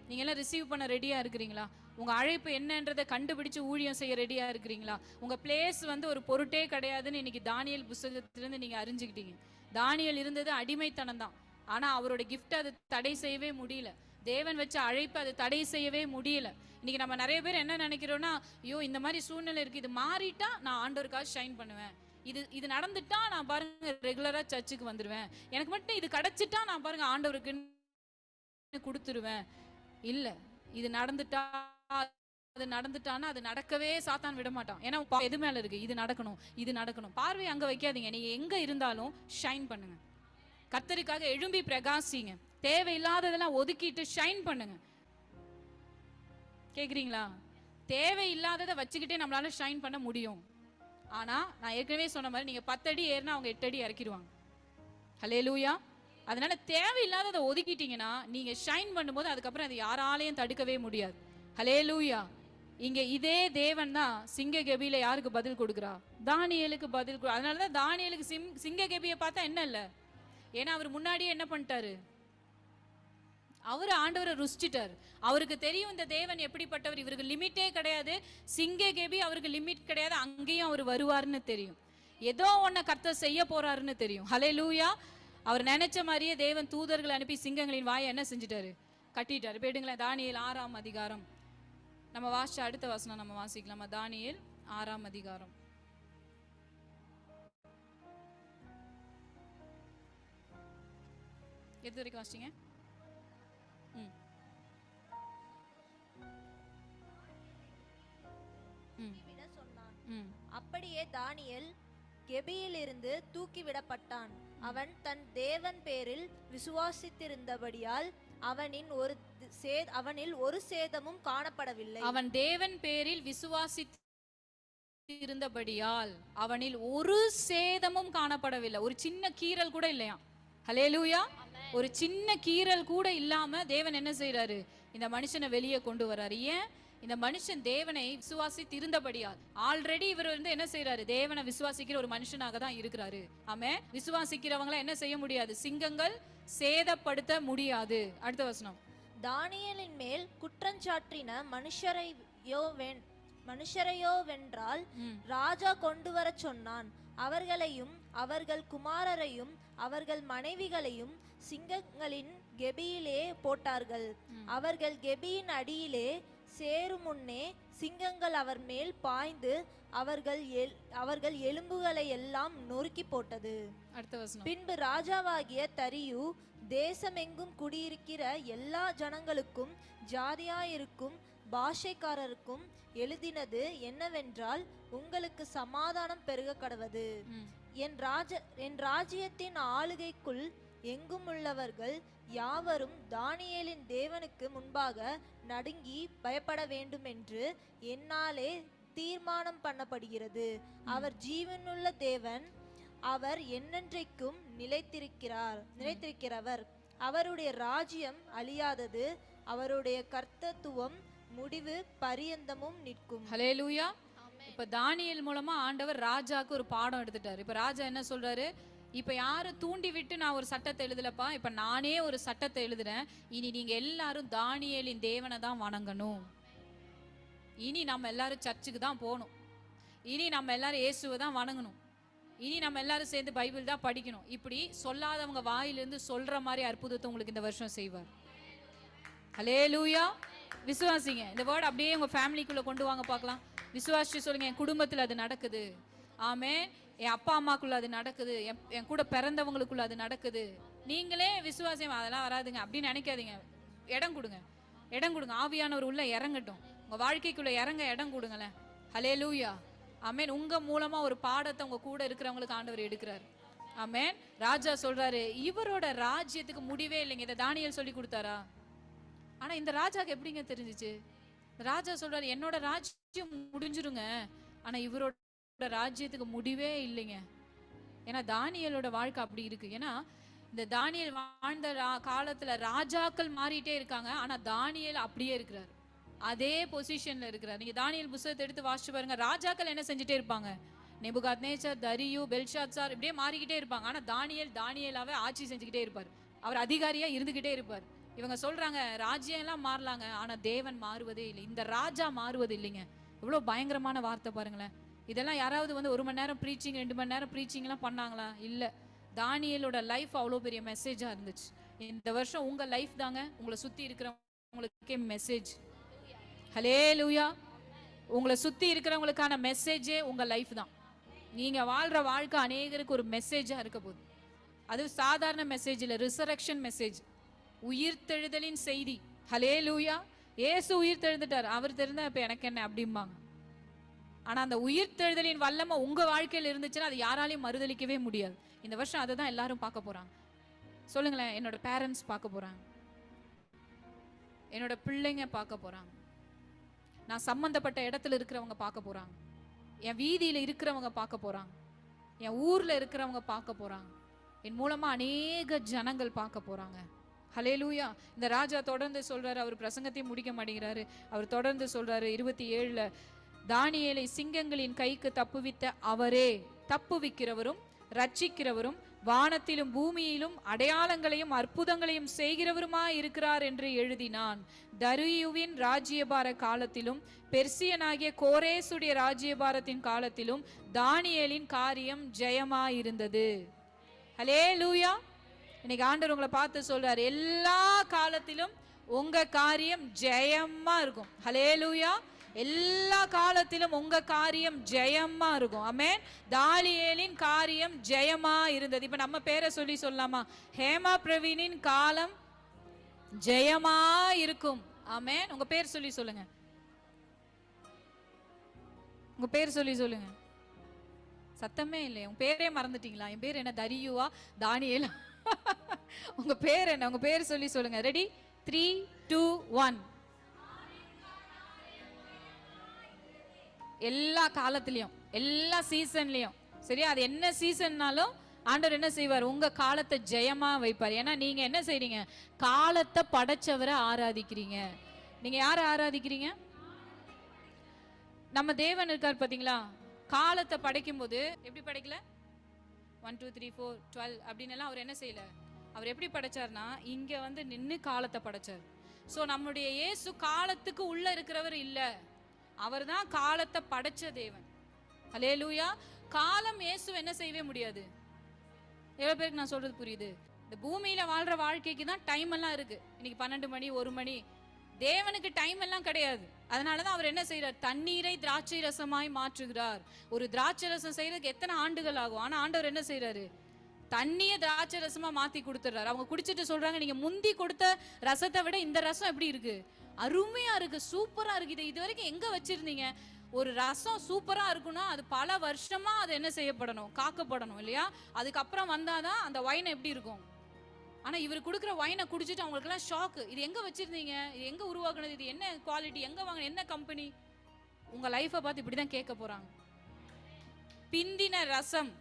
நீங்க எல்லாம் ரிசீவ் பண்ண ரெடியா இருக்கிறீங்களா? உங்க அழைப்பு என்னன்றதை கண்டுபிடிச்சு ஊழியம் செய்ய ரெடியா இருக்கிறீங்களா? உங்க பிளேஸ் வந்து ஒரு பொருட்டே கிடையாதுன்னு இன்னைக்கு தானியேல் புத்தகத்திலிருந்து நீங்க அறிஞ்சுக்கிட்டீங்க. தானியேல் இருந்தது அடிமைத்தனம் தான். ஆனா அவரோட கிஃப்ட் அது தடை செய்யவே முடியல. தேவன் வச்ச அழைப்பு அது தடை செய்யவே முடியல. இன்னைக்கு நம்ம நிறைய பேர் என்ன நினைக்கிறோம்னா, ஐயோ இந்த மாதிரி சூழ்நிலை இருக்கு, இது மாறிட்டா நான் ஆண்டவருக்காக ஷைன் பண்ணுவேன், இது நடந்துட்டா நான் பாருங்க ரெகுலரா சர்ச்சுக்கு வந்துடுவேன், எனக்கு மட்டும் இது கிடைச்சிட்டா நான் பாருங்க ஆண்டவருக்கு கொடுத்துருவேன். இல்ல, இது நடந்துட்டான்னா அது நடக்கவே சாத்தான் விட மாட்டான். ஏன்னா எது மேல இருக்கு? இது நடக்கணும், இது நடக்கணும். பார்வை அங்க வைக்காதீங்க. நீங்க எங்க இருந்தாலும் ஷைன் பண்ணுங்க. கர்த்தருக்காக எழும்பி பிரகாசிங்க. தேவையில்லாததெல்லாம் ஒதுக்கிட்டு ஷைன் பண்ணுங்க. கேக்குறீங்களா? தேவையில்லாததை வச்சுக்கிட்டே நம்மளால ஷைன் பண்ண முடியும். ஆனா நான் ஏற்கனவே சொன்ன மாதிரி நீங்க 10 அடி ஏறினா அவங்க 8 அடி இறக்கிடுவாங்க. ஹல்லேலூயா. அதனால தேவையில்லாததை ஒதுக்கிட்டீங்கன்னா நீங்க ஷைன் பண்ணும்போது அதுக்கப்புறம் அதை யாராலையும் தடுக்கவே முடியாது. ஹல்லேலூயா. இங்க இதே தேவன் தான் சிங்க கெபியில யாருக்கு பதில் கொடுக்குறா? தானியேலுக்கு பதில். அதனாலதான் தானியேலுக்கு சிங்க கெபியை பார்த்தா என்ன இல்ல, ஏன்னா அவர் முன்னாடியே என்ன பண்ணிட்டாரு? அவர் ஆண்டவரை ருசிச்சிட்டார். அவருக்கு தெரியும் இந்த தேவன் எப்படிப்பட்டவர், இவருக்கு லிமிட்டே கிடையாது. சிங்க கெபி அவருக்கு லிமிட் கிடையாது, அங்கேயும் அவர் வருவார்னு தெரியும். ஏதோ ஒன்ன கர்த்தர் செய்ய போறாருன்னு தெரியும். ஹல்லேலூயா. அவர் நினைச்ச மாதிரியே தேவன் தூதர்களை அனுப்பி சிங்கங்களின் வாயை என்ன செஞ்சிட்டாரு? கட்டிட்டாரு. போயிடுங்களேன். தானியேல் 6ஆம் அதிகாரம் நம்ம வாசிச்ச அடுத்த வசனம் நம்ம வாசிக்கலாமா? தானியேல் 6ஆம் அதிகாரம். எது வரைக்கும் வாசிச்சீங்க? அப்படியே தானியேல் கெபியிலிருந்து தூக்கிவிடப்பட்டான். அவன் தன் தேவன் பேரில் விசுவாசித்திருந்தபடியால் அவனில் ஒரு சேதமும் காணப்படவில்லை. அவன் தேவன் பேரில் விசுவாசித்திருந்தபடியால் அவனில் ஒரு சேதமும் காணப்படவில்லை. ஒரு சின்ன கீறல் கூட இல்லையா? ஹல்லேலூயா. ஒரு சின்ன கீறல் கூட இல்லாம தேவன் என்ன செய்யறாரு? இந்த மனுஷனை வெளியே கொண்டு வர்றாரு. ஏன்? இந்த மனுஷன் தேவனை விசுவாசித்து இருந்தபடியால் ஆல்ரெடி இவர் வந்து என்ன செய்யறாரு, தேவனை விசுவாசிக்கிற ஒரு மனுஷனாக தான் இருக்கிறாரு. ஆமென். விசுவாசிக்கிறவங்கள என்ன செய்ய முடியாது, சிங்கங்கள் சேதப்படுத்த முடியாது. அடுத்த வசனம். தானியேலின் மேல் குற்றஞ்சாற்றின மனுஷரையோ வென்றால் ராஜா கொண்டு வர சொன்னான். அவர்களையும் அவர்கள் குமாரரையும் அவர்கள் மனைவிகளையும் சிங்கங்களின் கெபியிலே போட்டார்கள். அவர்கள் கெபியின் அடியிலே சேரும் முன்னே சிங்கங்கள் அவர் மேல் பாய்ந்து அவர்கள் எலும்புகளை எல்லாம் நொறுக்கி போட்டது. அடுத்த வசனம். பின்பு ராஜாவாகிய தரியு தேசமெங்கும் குடியிருக்கிற எல்லா ஜனங்களுக்கும் ஜாதியாயிருக்கும் பாஷைக்காரருக்கும் எழுதினது என்னவென்றால், உங்களுக்கு சமாதானம் பெருக கடவது. என் ராஜ்யத்தின் ஆளுகைக்குள் எங்கும் உள்ளவர்கள் யாவரும் தானியேலின் தேவனுக்கு முன்பாக நடுங்கி பயப்பட வேண்டும் என்று என்னாலே தீர்மானம் பண்ணப்படுகிறது. அவர் ஜீவனுள்ள தேவன், அவர் என்னென்றைக்கும் நிலைத்திருக்கிறவர். அவருடைய ராஜ்யம் அழியாதது, அவருடைய கர்த்தத்துவம் முடிவு பரியந்தமும் நிற்கும். ஹல்லேலூயா. இப்ப தானியேல் மூலமா ஆண்டவர் ராஜாக்கு ஒரு பாடம் எடுத்துட்டாரு. இப்ப ராஜா என்ன சொல்றாரு, இப்ப யாரும் தூண்டி விட்டு நான் ஒரு சட்டத்தை எழுதலப்பா, இப்ப நானே ஒரு சட்டத்தை எழுதுறேன். இனி நீங்க எல்லாரும் தானியேலின் தேவனை தான் வணங்கணும். இனி நம்ம எல்லாரும் சர்ச்சுக்கு தான் போகணும். இனி நம்ம எல்லாரும் இயேசுவை தான் வணங்கணும். இனி நம்ம எல்லாரும் சேர்ந்து பைபிள் தான் படிக்கணும். இப்படி சொல்லாதவங்க வாயிலிருந்து சொல்ற மாதிரி அற்புதத்தை உங்களுக்கு இந்த வருஷம் செய்வார். ஹல்லேலூயா. விசுவாசிங்க. இந்த வேர்ட் அப்படியே உங்க ஃபேமிலிக்குள்ள கொண்டு வாங்க பார்க்கலாம். விசுவாசிச்சு சொல்லுங்க, என் குடும்பத்தில் அது நடக்குது. ஆமென். என் அப்பா அம்மாக்குள்ள அது நடக்குது, என் கூட பிறந்தவங்களுக்குள்ள அது நடக்குது. நீங்களே விசுவாசியம் அதெல்லாம் வராதுங்க அப்படின்னு நினைக்காதீங்க. இடம் கொடுங்க, இடம் கொடுங்க. ஆவியானவர் உள்ள இறங்கட்டும், உங்க வாழ்க்கைக்குள்ள இறங்க இடம் கொடுங்களேன். ஹல்லேலூயா. ஆமென். உங்க மூலமா ஒரு பாடத்தை உங்க கூட இருக்கிறவங்களுக்கு ஆண்டவர் எடுக்கிறார். ஆமென். ராஜா சொல்றாரு, இவரோட ராஜ்யத்துக்கு முடிவே இல்லைங்க. இதை தானியேல் சொல்லி கொடுத்தாரா? ஆனா இந்த ராஜாக்கு எப்படிங்க தெரிஞ்சிச்சு? ராஜா சொல்றாரு, என்னோட ராஜ்யம் முடிஞ்சிருங்க, ஆனா இவரோட ராஜ்யத்துக்கு முடிவே இல்லைங்க. ஏன்னா தானியேலோட வாழ்க்கை அப்படி இருக்கு. ஏன்னா இந்த தானியேல் வாழ்ந்த காலத்துல ராஜாக்கள் மாறிட்டே இருக்காங்க, ஆனா தானியேல் அப்படியே இருக்கிறார், அதே பொசிஷன்ல இருக்கிறார். நீங்க தானியேல் புத்தகத்தை எடுத்து வாசிச்சு பாருங்க. ராஜாக்கள் என்ன செஞ்சுட்டே இருப்பாங்க, நேபுகாத்நேச்சர், தரியு, பெல்ஷாத்சார் இப்படியே மாறிக்கிட்டே இருப்பாங்க. ஆனா தானியேலாவே ஆட்சி செஞ்சுக்கிட்டே இருப்பார். அவர் அதிகாரியா இருந்துகிட்டே இருப்பார். இவங்க சொல்றாங்க ராஜ்யம் எல்லாம் மாறலாங்க, ஆனா தேவன் மாறுவதே இல்லை. இந்த ராஜா மாறுவது இல்லைங்க. எவ்வளவு பயங்கரமான வார்த்தை பாருங்களேன். இதெல்லாம் யாராவது வந்து 1 மணி நேரம் ப்ரீச்சிங் 2 மணி நேரம் ப்ரீச்சிங் எல்லாம் பண்ணாங்களா? இல்ல. தானியேலோட லைஃப் அவ்வளோ பெரிய மெசேஜா இருந்துச்சு. இந்த வருஷம் உங்க லைஃப் தாங்க உங்களை சுத்தி இருக்கிறவங்களுக்கே மெசேஜ். ஹல்லேலூயா. உங்களை சுத்தி இருக்கிறவங்களுக்கான மெசேஜே உங்க லைஃப் தான். நீங்க வாழ்ற வாழ்க்கை அநேகருக்கு ஒரு மெசேஜா இருக்க போகுது. அது சாதாரண மெசேஜ் இல்ல, ரிசரக்ஷன் மெசேஜ், உயிர்த்தெழுதலின் செய்தி. ஹல்லேலூயா. இயேசு உயிர் தெழுந்துட்டார், அவர் தெரிந்தா இப்ப எனக்கு என்ன அப்படிம்பாங்க. ஆனா அந்த உயிர்த்தெழுதலின் வல்லமை உங்க வாழ்க்கையில் இருந்துச்சுன்னா அது யாராலையும் மறுதளிக்கவே முடியாது. இந்த வருஷம் அதை தான் எல்லாரும் பார்க்க போறாங்க. சொல்லுங்களேன், என்னோட பேரண்ட்ஸ் பார்க்க போறாங்க, என்னோட பிள்ளைங்க பார்க்க போறாங்க, நான் சம்பந்தப்பட்ட இடத்துல இருக்கிறவங்க பார்க்க போறாங்க, என் வீதியில இருக்கிறவங்க பார்க்க போறாங்க, என் ஊர்ல இருக்கிறவங்க பார்க்க போறாங்க, என் மூலமா அநேக ஜனங்கள் பார்க்க போறாங்க. ஹல்லேலூயா. இந்த ராஜா தொடர்ந்து சொல்றாரு, அவர் பிரசங்கத்தையும் முடிக்க மாட்டேங்கிறாரு. அவர் தொடர்ந்து சொல்றாரு 27ல, தானியேலை சிங்கங்களின் கைக்கு தப்புவித்த அவரே தப்புவிக்கிறவரும் ரட்சிக்கிறவரும் வானத்திலும் பூமியிலும் அடையாளங்களையும் அற்புதங்களையும் செய்கிறவருமாய் இருக்கிறார் என்று எழுதினான். தரியுவின் ராஜ்யபார காலத்திலும் பெர்சியனாகிய கோரேசுடைய ராஜ்யபாரத்தின் காலத்திலும் தானியேலின் காரியம் ஜெயமாயிருந்தது. ஹல்லேலூயா. இன்னைக்கு ஆண்டவர் உங்களை பார்த்து சொல்றாரு, எல்லா காலத்திலும் உங்க காரியம் ஜெயமா இருக்கும். ஹல்லேலூயா. எல்லா காலத்திலும் உங்க காரியம் ஜெயமா இருக்கும். ஆமென். தானியேலின் காரியம் ஜெயமா இருந்தது. இப்ப நம்ம பேரை சொல்லி சொல்லலாமா? ஹேமா பிரவீனின் காலம் ஜெயமா இருக்கும். ஆமென். உங்க பேர் சொல்லி சொல்லுங்க, உங்க பேர் சொல்லி சொல்லுங்க. சத்தமே இல்லை. உங்க பேரே மறந்துட்டீங்களா? என் பேர் என்ன, தரியுவா, தானியேலா? உங்க பேர் என்ன? உங்க பேர் சொல்லி சொல்லுங்க. ரெடி? 3, 2, 1. எல்லா காலத்திலையும் எல்லா சீசன்லயும் சரியா, அது என்ன சீசன்னாலும் ஆண்டவர் என்ன செய்வார், உங்க காலத்தை ஜெயமா வைப்பார். ஏன்னா நீங்க என்ன செய்றீங்க, காலத்தை படைச்சவரை ஆராதிக்கிறீங்க. நீங்க யாரை ஆராதிக்கிறீங்க? நம்ம தேவன் இருக்கார் பாத்தீங்களா, காலத்தை படைக்கும் போது எப்படி படைக்கல, 1 2 3 4 12 அப்படின்னு எல்லாம் அவர் என்ன செய்யல. அவர் எப்படி படைச்சார்னா இங்க வந்து நின்னு காலத்தை படைச்சார். சோ நம்முடைய இயேசு காலத்துக்கு உள்ள இருக்கிறவர் இல்ல, அவர் தான் காலத்தை படைச்ச தேவன். ஹல்லேலூயா. காலம் இயேசு என்ன செய்யவே முடியாது. எவ்வளவு பேருக்கு நான் சொல்றது புரியுது? இந்த பூமியில வாழ்ற வாழ்க்கைக்கு தான் டைம் எல்லாம் இருக்கு. இன்னைக்கு 12 மணி 1 மணி, தேவனுக்கு டைம் எல்லாம் கிடையாது. அதனாலதான் அவர் என்ன செய்யறார், தண்ணீரை திராட்சை ரசமாய் மாற்றுகிறார். ஒரு திராட்சை ரசம் செய்யறதுக்கு எத்தனை ஆண்டுகள் ஆகும், ஆனா ஆண்டவர் என்ன செய்யறாரு, தண்ணிய திராட்சை ரசமா மாத்தி கொடுத்துறாரு. அவங்க குடிச்சிட்டு சொல்றாங்க, நீங்க முந்தி கொடுத்த ரசத்தை விட இந்த ரசம் எப்படி இருக்கு, அருமையா இருக்கு, சூப்பரா இருக்கு, இது வரைக்கும் எங்க வச்சிருந்தீங்க. ஒரு ரசம் சூப்பரா இருக்குன்னா அது பல வருஷமா அது என்ன செய்யப்படணும், காக்கப்படணும் இல்லையா. அதுக்கப்புறம் வந்தாதான் அந்த வைன் எப்படி இருக்கும். ஆனா இவர் கொடுக்குற வைனை குடிச்சிட்டு அவங்களுக்கு எல்லாம் ஷாக்கு. இது எங்க வச்சிருந்தீங்க, இது எங்க உருவாக்குனது, இது என்ன குவாலிட்டி, எங்க வாங்க, என்ன கம்பெனி. உங்க லைஃபை பார்த்து இப்படிதான் கேட்க போறாங்க. பிந்தின ரசம்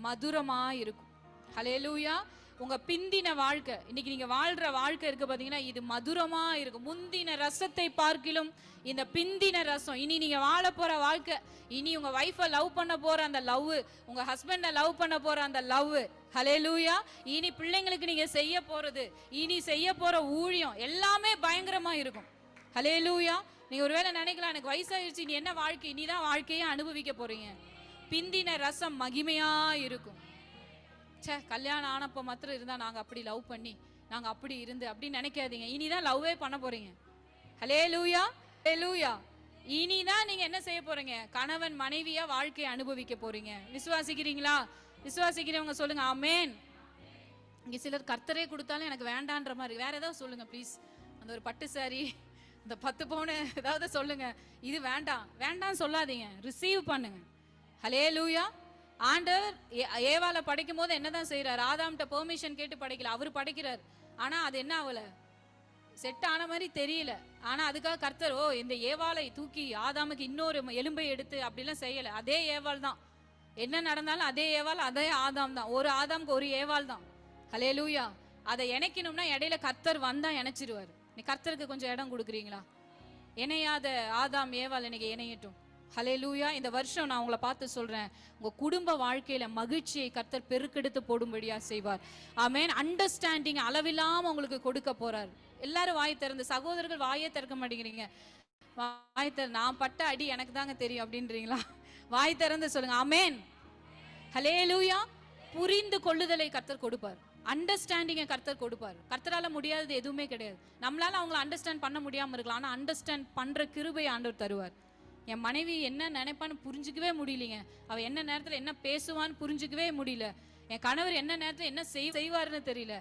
மதுரமா இருக்கும். ஹல்லேலூயா. உங்க பிந்தின வாழ்க்கை, இன்னைக்கு நீங்க வாழ்ற வாழ்க்கை இருக்கு பாத்தீங்கன்னா, இது மதுரமா இருக்கும். முந்தின ரசத்தை பார்க்கிலும் இந்த பிந்தின ரசம். இனி நீங்க வாழ போற வாழ்க்கை, இனி உங்க வைஃபை லவ் பண்ண போற அந்த லவ், உங்க ஹஸ்பண்ட லவ் பண்ண போற அந்த லவ், ஹல்லேலூயா. இனி பிள்ளைங்களுக்கு நீங்க செய்ய போறது, இனி செய்ய போற ஊழியம் எல்லாமே பயங்கரமா இருக்கும். ஹல்லேலூயா. நீங்க ஒருவேளை நினைக்கலாம், எனக்கு வயசாயிருச்சு, இனி என்ன வாழ்க்கை, இனிதான் வாழ்க்கையை அனுபவிக்க போறீங்க. பிந்தின ரசம் மகிமையா இருக்கும். சே, கல்யாணம் ஆனப்ப மாத்திரம் இருந்தா நாங்க அப்படி லவ் பண்ணி நாங்க அப்படி இருந்து அப்படின்னு நினைக்காதீங்க. இனிதான் லவ்வே பண்ண போறீங்க. ஹல்லேலூயா, ஹல்லேலூயா. இனிதான் நீங்க என்ன செய்ய போறீங்க, கணவன் மனைவியா வாழ்க்கையை அனுபவிக்க போறீங்க. விசுவாசிக்கிறீங்களா? விசுவாசிக்கிறவங்க சொல்லுங்க ஆமென். இங்க சிலர் கர்த்தரே கொடுத்தாலும் எனக்கு வேண்டான்ற மாதிரி, வேற ஏதாவது சொல்லுங்க ப்ளீஸ். அந்த ஒரு பட்டு சாரி, அந்த 10 பவுன் ஏதாவது சொல்லுங்க. இது வேண்டாம், வேண்டாம் சொல்லாதீங்க, ரிசீவ் பண்ணுங்க. ஹல்லேலூயா. ஆண்டவர் ஏவாளை படைக்கும் போது என்னதான் செய்யறாரு, ஆதாம்கிட்ட பெர்மிஷன் கேட்டு படைக்கல, அவர் படைக்கிறார். ஆனா அது என்ன ஆகல, செட் ஆன மாதிரி தெரியல. ஆனா அதுக்காக கர்த்தர் இந்த ஏவாளை தூக்கி ஆதாமுக்கு இன்னொரு எலும்பை எடுத்து அப்படிலாம் செய்யல. அதே ஏவாள் தான், என்ன நடந்தாலும் அதே ஏவாள், அதே ஆதாம் தான். ஒரு ஆதாமுக்கு ஒரு ஏவாள் தான். ஹல்லேலூயா. அதை இணைக்கணும்னா இடையில கர்த்தர் வந்தா இணைச்சிருவாரு. நீ கர்த்தருக்கு கொஞ்சம் இடம் கொடுக்குறீங்களா? இணையாத ஆதாம் ஏவாள் இன்னைக்கு இணையட்டும். ஹல்லேலூயா. இந்த வருஷம் நான் உங்களை பார்த்து சொல்றேன், உங்க குடும்ப வாழ்க்கையில மகிழ்ச்சியை கர்த்தர் பெருக்கெடுத்து போடும்படியா செய்வார். ஆமென். அண்டர்ஸ்டாண்டிங் அளவில்லாம உங்களுக்கு கொடுக்க போறார். எல்லாரும் வாய் திறந்து, சகோதரர்கள் வாயே திறக்க மாட்டேங்கிறீங்க. வாய் திற, நான் பட்ட அடி எனக்கு தாங்க தெரியும் அப்படின்றீங்களா? வாய் திறந்து சொல்லுங்க ஆமென். ஹல்லேலூயா. புரிந்து கொள்ளுதலை கர்த்தர் கொடுப்பார், அண்டர்ஸ்டாண்டிங்கை கர்த்தர் கொடுப்பார். கர்த்தரால முடியாதது எதுவுமே கிடையாது. நம்மளால அவங்களை அண்டர்ஸ்டாண்ட் பண்ண முடியாம இருக்கலாம், ஆனா அண்டர்ஸ்டாண்ட் பண்ற கிருபையை ஆண்டவர் தருவார். என் மனைவி என்ன நினைப்பான்னு புரிஞ்சுக்கவே முடியலைங்க, அவ என்ன நேரத்துல என்ன பேசுவான்னு புரிஞ்சுக்கவே முடியல, என் கணவர் என்ன நேரத்துல என்ன செய்வாருன்னு தெரியல.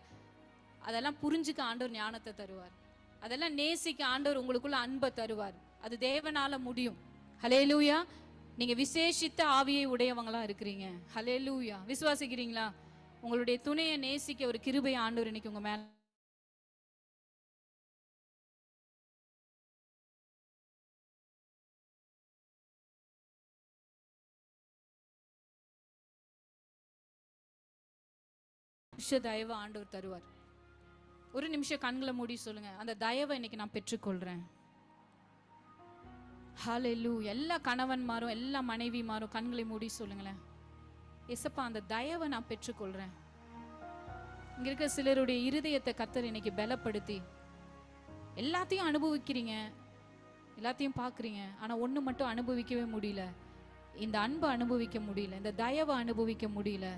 அதெல்லாம் புரிஞ்சுக்க ஆண்டவர் ஞானத்தை தருவார். அதெல்லாம் நேசிக்க ஆண்டவர் உங்களுக்குள்ள அன்பை தருவார். அது தேவனால முடியும். ஹல்லேலூயா. நீங்க விசேஷித்த ஆவியை உடையவங்களா இருக்கிறீங்க. ஹல்லேலூயா. விசுவாசிக்கிறீங்களா? உங்களுடைய துணையை நேசிக்க ஒரு கிருபை ஆண்டவர் இன்னைக்கு உங்க மேல தயவு ஆண்டவர் தருவார். ஒரு நிமிஷம் கண்களை மூடி சொல்லுங்க, அந்த தயவை இன்னைக்கு நான் பெற்றுக்கொள்றேன். ஹல்லேலூயா. எல்லா கணவன்மாரும் எல்லா மனைவிமாரும் கண்களை மூடி சொல்லுங்களேன், ஏசப்பா அந்த தயவை நான் பெற்றுக்கொள்றேன். இங்க இருக்க சிலருடைய இருதயத்தை கர்த்தர் இன்னைக்கு பலப்படுத்தி, எல்லாத்தையும் அனுபவிக்கிறீங்க, எல்லாத்தையும் பாக்குறீங்க, ஆனா ஒண்ணு மட்டும் அனுபவிக்கவே முடியல. இந்த அன்பை அனுபவிக்க முடியல, இந்த தயவை அனுபவிக்க முடியல.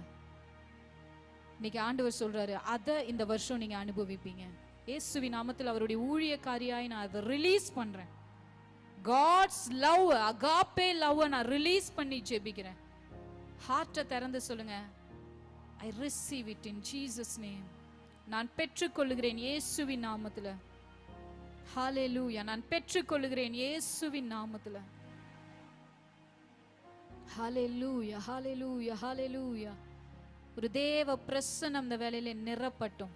இன்னைக்கு ஆண்டவர் சொல்றாரு, அதை இந்த வருஷம் நீங்க அனுபவிப்பீங்க. இயேசுவின் நாமத்தில் அவருடைய ஊழியக்காரியாய் நான் அதை ரிலீஸ் பண்றேன். காட்ஸ் லவ், அகாப்பே லவ் நான் ரிலீஸ் பண்ணி ஜெபிக்கிறேன். ஹார்ட்டை திறந்து சொல்லுங்க, I receive it in Jesus name. நான் பெற்றுக்கொள்கிறேன் இயேசுவின் நாமத்துல. ஹல்லேலூயா. நான் பெற்றுக்கொள்கிறேன் இயேசுவின் நாமத்துல. ஹல்லேலூயா, ஹல்லேலூயா, ஹல்லேலூயா. ஒரு தேவ பிரசன்னம் இந்த வேலையில நிரப்பட்டும்.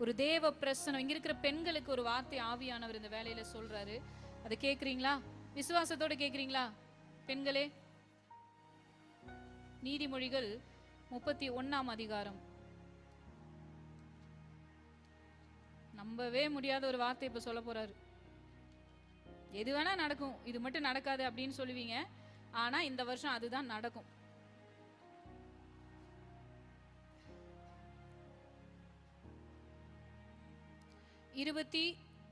ஒரு தேவ பிரசன்னம். இங்க இருக்கிற பெண்களுக்கு ஒரு வார்த்தை ஆவியானவர் இந்த வேலையில சொல்றாரு. அதை கேக்குறீங்களா? விசுவாசத்தோட கேக்குறீங்களா பெண்களே? நீதிமொழிகள் 31ஆம் அதிகாரம். நம்பவே முடியாத ஒரு வார்த்தை இப்ப சொல்ல போறாரு. எது வேணா நடக்கும், இது மட்டும் நடக்காது அப்படின்னு சொல்லுவீங்க. ஆனா இந்த வருஷம் அதுதான் நடக்கும். இருபத்தி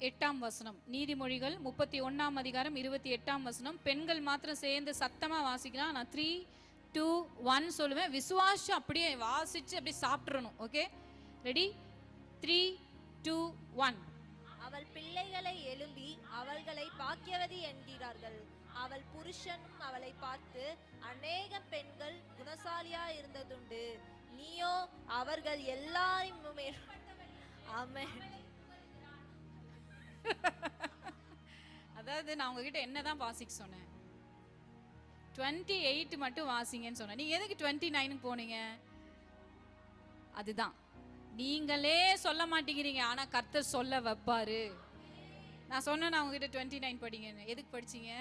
8ஆம் வசனம், நீதிமொழிகள் 31ஆம் அதிகாரம் 28ஆம் வசனம். பெண்கள் மாத்திரம் சேர்ந்து சத்தமா வாசிக்கலாம். நான் 3, 2, 1 சொல்லுவேன். விசுவாசம் அப்படியே வாசிச்சு அப்படியே சாப்பிட்றணும். Okay, ready? 3, 2, 1. அவள் பிள்ளைகளை எழும்பி அவள்களை பாக்கியவதி என்கிறார்கள். அவள் புருஷனும் அவளை பார்த்து, அநேக பெண்கள் குணசாலியா இருந்ததுண்டு, நீயோ அவர்கள் எல்லாருமே. ஆமென். அதாவது நான் உங்ககிட்ட என்னதான் வாசிக்க சொன்னேன்? 28 மட்டும் வாசிங்கன்னு சொன்னேன். நீங்க எதுக்கு 29க்கு போனீங்க? அதுதான் நீங்களே சொல்ல மாட்டேங்கிறீங்க, ஆனா கர்த்தர் சொல்ல வைப்பாரு. நான் சொன்னேன் நான் உங்ககிட்ட 29 படிங்கன்னு. எதுக்கு படிச்சீங்க?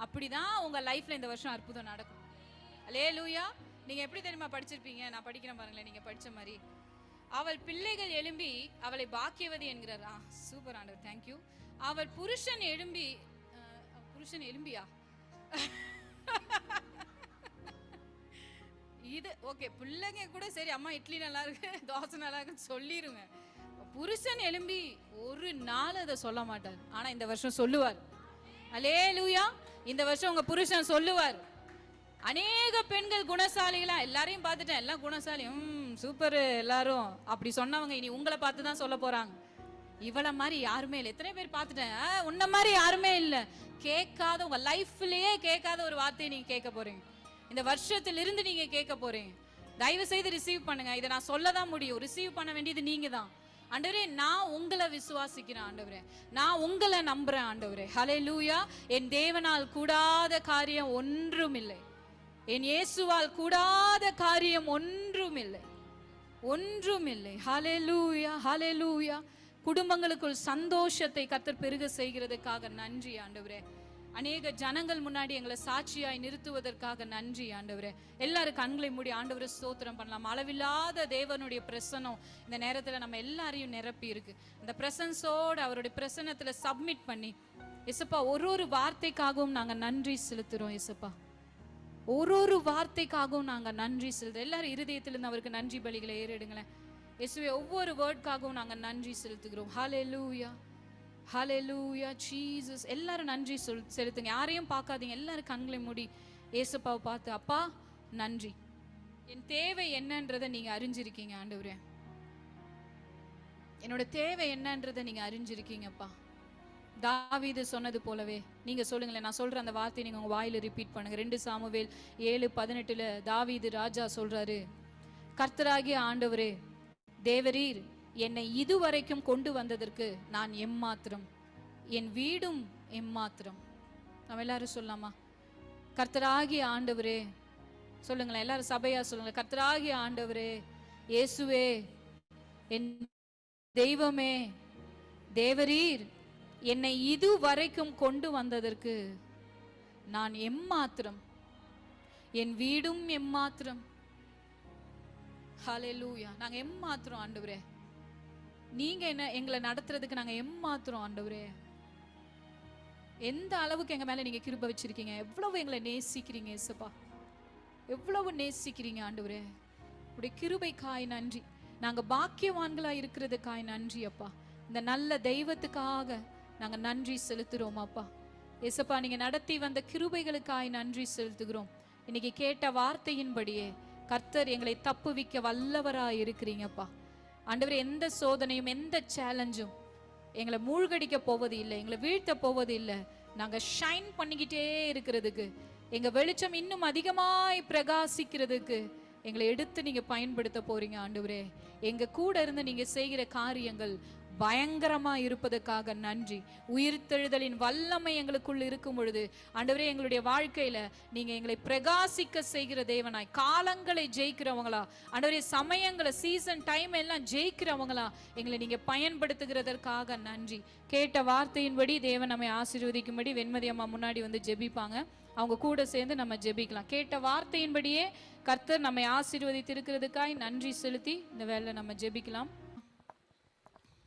அப்படிதான் உங்க லைஃப்ல இந்த வருஷம் அற்புதம் நடக்கும். அல்லேலூயா. நீங்க எப்படி தெரியுமா படிச்சிருப்பீங்க? நான் படிக்கிறேன் பாருங்களேன், நீங்க படிச்ச மாதிரி. அவள் பிள்ளைகள் எழும்பி அவளை பாக்கியவதி என்கிறாரா? சூப்பர் ஆண்டவர், தேங்க்யூ. அவள் புருஷன் எழும்பி, புருஷன் எழும்பியா? இது ஓகே, பிள்ளைங்க கூட சரி, அம்மா இட்லி நல்லா இருக்கு, தோசை நல்லா இருக்குன்னு சொல்லிருங்க. புருஷன் எழும்பி ஒரு நாள் அதை சொல்ல மாட்டார், ஆனா இந்த வருஷம் சொல்லுவார். அல்லேலூயா. இந்த வருஷம் உங்க புருஷன் சொல்லுவார். அநேக பெண்கள் குணசாலிகளா, எல்லாரையும் பார்த்துட்டேன், எல்லாம் குணசாலி, சூப்பர் எல்லாரும் அப்படி சொன்னவங்க இனி உங்களை பார்த்து தான் சொல்ல போறாங்க. இவள மாதிரி யாருமே இல்லை. எத்தனை பேர் பார்த்துட்டேன், உன்ன மாதிரி யாருமே இல்லை. கேட்காத, உங்க லைஃப்லயே கேட்காத ஒரு வார்த்தையை நீங்க கேட்க போறீங்க. இந்த வருஷத்திலிருந்து நீங்க கேட்க போறீங்க. தயவு செய்து ரிசீவ் பண்ணுங்க. இதை நான் சொல்லதான் முடியும். ரிசீவ் பண்ண வேண்டியது நீங்க தான். ஆண்டவரே, நான் உங்களை விசுவாசிக்கிறேன் ஆண்டவரே, நான் உங்களை நம்புறேன் ஆண்டவரே. ஹல்லேலூயா. என் தேவனால் கூடாத காரியம் ஒன்றும் இல்லை. என் இயேசுவால் கூடாத காரியம் ஒன்றும் இல்லை, ஒன்றும் இல்லை. ஹல்லேலூயா, ஹல்லேலூயா. குடும்பங்களுக்குள் சந்தோஷத்தை கர்த்தர் பெருக செய்கிறதுக்காக நன்றி ஆண்டவரே. அநேக ஜனங்கள் முன்னாடி எங்களை சாட்சியாய் நிறுத்துவதற்காக நன்றி ஆண்டவரே. எல்லாரும் கண்களை மூடி ஆண்டவரை ஸ்தோத்திரம் பண்ணலாம். அளவில்லாத தேவனுடைய பிரசன்னம் இந்த நேரத்துல நம்ம எல்லாரையும் நிரப்பி இருக்கு. அந்த பிரசன்ஸோட அவருடைய பிரசன்னத்துல சப்மிட் பண்ணி, இயேசுப்பா ஒரு வார்த்தைக்காகவும் நாங்க நன்றி செலுத்துறோம். இயேசுப்பா ஒரு வார்த்தைக்காகவும் நாங்க நன்றி செலுத்துறோம். எல்லாரும் இருதயத்திலிருந்து அவருக்கு நன்றி பலிகளை ஏறிடுங்களேன். இயேசுவே, ஒவ்வொரு வேர்டுக்காகவும் நாங்க நன்றி செலுத்துகிறோம். ஹல்லேலூயா, ஹல்லேலூயா ஜீசஸ். எல்லாரும் நன்றி செலுத்துங்க. யாரையும் பார்க்காதீங்க, எல்லாரும் கண்களை மூடி இயேசுப்பாவை பார்த்து, அப்பா நன்றி, என் தேவை என்னன்றதை நீங்க அறிஞ்சிருக்கீங்க ஆண்டவரே. என்னோட தேவை என்னன்றதை நீங்க அறிஞ்சிருக்கீங்கப்பா. தாவீது சொன்னது போலவே நீங்க சொல்லுங்களேன். நான் சொல்ற அந்த வார்த்தையை நீங்க உங்க வாயில ரிப்பீட் பண்ணுங்க. 2 சாமுவேல் 7:18 தாவீது ராஜா சொல்றாரு, கர்த்தராகிய ஆண்டவரே தேவரீர் என்னை இதுவரைக்கும் கொண்டு வந்ததற்கு நான் எம்மாத்திரம், என் வீடும் எம்மாத்திரம். நம்ம எல்லாரும் சொல்லலாமா? கர்த்தராகிய ஆண்டவரே சொல்லுங்களேன், எல்லாரும் சபையா சொல்லுங்க. கர்த்தராகிய ஆண்டவரே, இயேசுவே, என் தெய்வமே, தேவரீர் என்னை இதுவரைக்கும் கொண்டு வந்ததற்கு நான் எம்மாத்திரம், என் வீடும் எம்மாத்திரம். ஹல்லேலூயா. நாங்க எம்மாத்திரம் ஆண்டவரே. நீங்க என்ன எங்களை நடத்துறதுக்கு நாங்க எம்மாத்திரம் ஆண்டவரே. எந்த அளவுக்கு எங்க மேல நீங்க கிருபை வச்சிருக்கீங்க, எவ்வளவு எங்களை நேசிக்கிறீங்க இயேசுப்பா, எவ்வளவு நேசிக்கிறீங்க ஆண்டவரே. உடைய கிருபைக்காய் நன்றி. நாங்க பாக்கியவான்களா இருக்கிறதுக்காய் நன்றி அப்பா. இந்த நல்ல தெய்வத்துக்காக நாங்க நன்றி செலுத்துறோம் அப்பா. இயேசுப்பா, நீங்க நடத்தி வந்த கிருபைகளுக்காய் நன்றி செலுத்துகிறோம். இன்னைக்கு கேட்ட வார்த்தையின்படியே கர்த்தர் எங்களை தப்புவிக்க வல்லவராய் இருக்கிறீங்கப்பா ஆண்டவரே. எந்த சோதனையும் எந்த சேலஞ்சும் எங்களை மூழ்கடிக்க போவது இல்லை, எங்களை வீழ்த்த போவது இல்லை. நாங்க ஷைன் பண்ணிக்கிட்டே இருக்கிறதுக்கு, எங்க வெளிச்சம் இன்னும் அதிகமாய் பிரகாசிக்கிறதுக்கு எங்களை எடுத்து நீங்க பயன்படுத்த போறீங்க ஆண்டவரே. எங்க கூட இருந்து நீங்க செய்கிற காரியங்கள் பயங்கரமா இருப்பதற்காக நன்றி. உயிர்த்தெழுதலின் வல்லமை எங்களுக்குள் இருக்கும் பொழுது ஆண்டவரே, எங்களுடைய வாழ்க்கையில நீங்க எங்களை பிரகாசிக்க செய்கிற தேவனாய், காலங்களை ஜெயிக்கிறவங்களா ஆண்டவரே, சமயங்களை சீசன் டைம் எல்லாம் ஜெயிக்கிறவங்களா எங்களை நீங்க பயன்படுத்துகிறதற்காக நன்றி. கேட்ட வார்த்தையின்படி தேவன் நம்மை ஆசீர்வதிக்கும்படி வெண்மதி அம்மா முன்னாடி வந்து ஜெபிப்பாங்க. அவங்க கூட சேர்ந்து நம்ம ஜெபிக்கலாம். கேட்ட வார்த்தையின்படியே கர்த்தர் நம்மை ஆசீர்வதித்திருக்கிறதுக்காய் நன்றி செலுத்தி இந்த வேளை நம்ம ஜெபிக்கலாம்.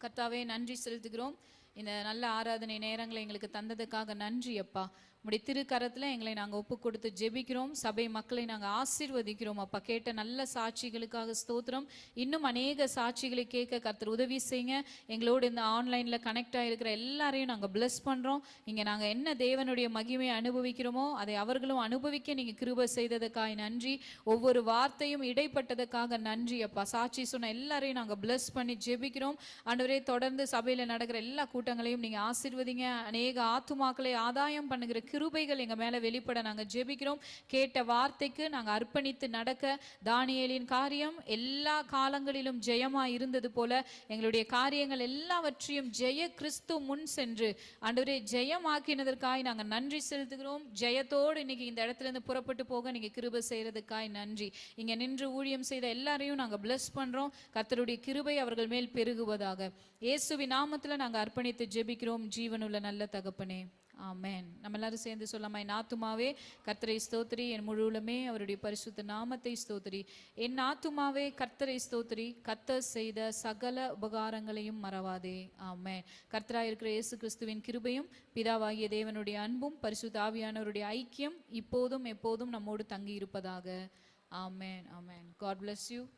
கர்த்தாவே, நன்றி செலுத்துகிறோம். இந்த நல்ல ஆராதனை நேரங்களை எங்களுக்கு தந்ததுக்காக நன்றி அப்பா. உம்முடைய திருக்கரத்துல எங்களை நாங்க ஒப்பு கொடுத்து ஜெபிக்கிறோம். சபை மக்களை நாங்க ஆசீர்வதிக்கிறோம் அப்பா. கேட்ட நல்ல சாட்சிகளுக்காக ஸ்தோத்திரம். இன்னும் அநேக சாட்சிகளை கேட்க கர்த்தர் உதவி செய்யுங்க. எங்களோடு இந்த ஆன்லைன்ல கனெக்ட் ஆகிருக்கிற எல்லாரையும் நாங்க பிளஸ் பண்றோம். இங்க நாங்க என்ன தேவனுடைய மகிமையை அனுபவிக்கிறோமோ அதை அவர்களும் அனுபவிக்க நீங்க கிருபை செய்ததுக்காக நன்றி. ஒவ்வொரு வார்த்தையும் இடைப்பட்டதுக்காக நன்றி அப்பா. சாட்சி சொன்ன எல்லாரையும் நாங்க பிளஸ் பண்ணி ஜெபிக்கிறோம். ஆண்டவரே, தொடர்ந்து சபையில நடக்கிற எல்லா கூட்டங்களையும் நீங்க ஆசீர்வதிங்க. அநேக ஆத்துமாக்களை ஆதாயம் பண்ணுகிற கிருபைகள் எங்க மேல வெளிப்பட நாங்க ஜெபிக்கிறோம். கேட்ட வார்த்தைக்கு நாங்க அர்ப்பணித்து நடக்க தானியேலின் காரியம் எல்லா காலங்களிலும் ஜெயமா இருந்தது போல எங்களுடைய காரியங்கள் எல்லாவற்றையும் ஜெய கிறிஸ்து முன் சென்று ஆண்டவரே ஜெயமாக்கினதற்காய் நாங்க நன்றி செலுத்துகிறோம். ஜெயத்தோடு இன்னைக்கு இந்த இடத்துல இருந்து புறப்பட்டு போக நீங்க கிருபை செய்யறதுக்காய் நன்றி. இங்க நின்று ஊழியம் செய்த எல்லாரையும் நாங்க பிளஸ் பண்றோம். கர்த்தருடைய கிருபை அவர்கள் மேல் பெருகுவதாக இயேசுவின் நாமத்துல நாங்க அர்ப்பணித்து ஜெபிக்கிறோம். ஜீவனுள்ள நல்ல தகப்பனே, ஆமென். நம்ம எல்லாரும் சேர்ந்து சொல்லாமா? என் ஆத்துமாவே கர்த்தரை ஸ்தோத்திரி, என் முழுவலுமே அவருடைய பரிசுத்த நாமத்தை ஸ்தோத்திரி. என் ஆத்துமாவே கர்த்தரை ஸ்தோத்திரி, கர்த்தர் செய்த சகல உபகாரங்களையும் மறவாதே. ஆமென். கர்த்தராய் இருக்கிற இயேசு கிறிஸ்துவின் கிருபையும் பிதாவாகிய தேவனுடைய அன்பும் பரிசுத்த ஆவியானவருடைய ஐக்கியம் இப்போதும் எப்போதும் நம்மோடு தங்கி இருப்பதாக. ஆமென். ஆமென். God bless you.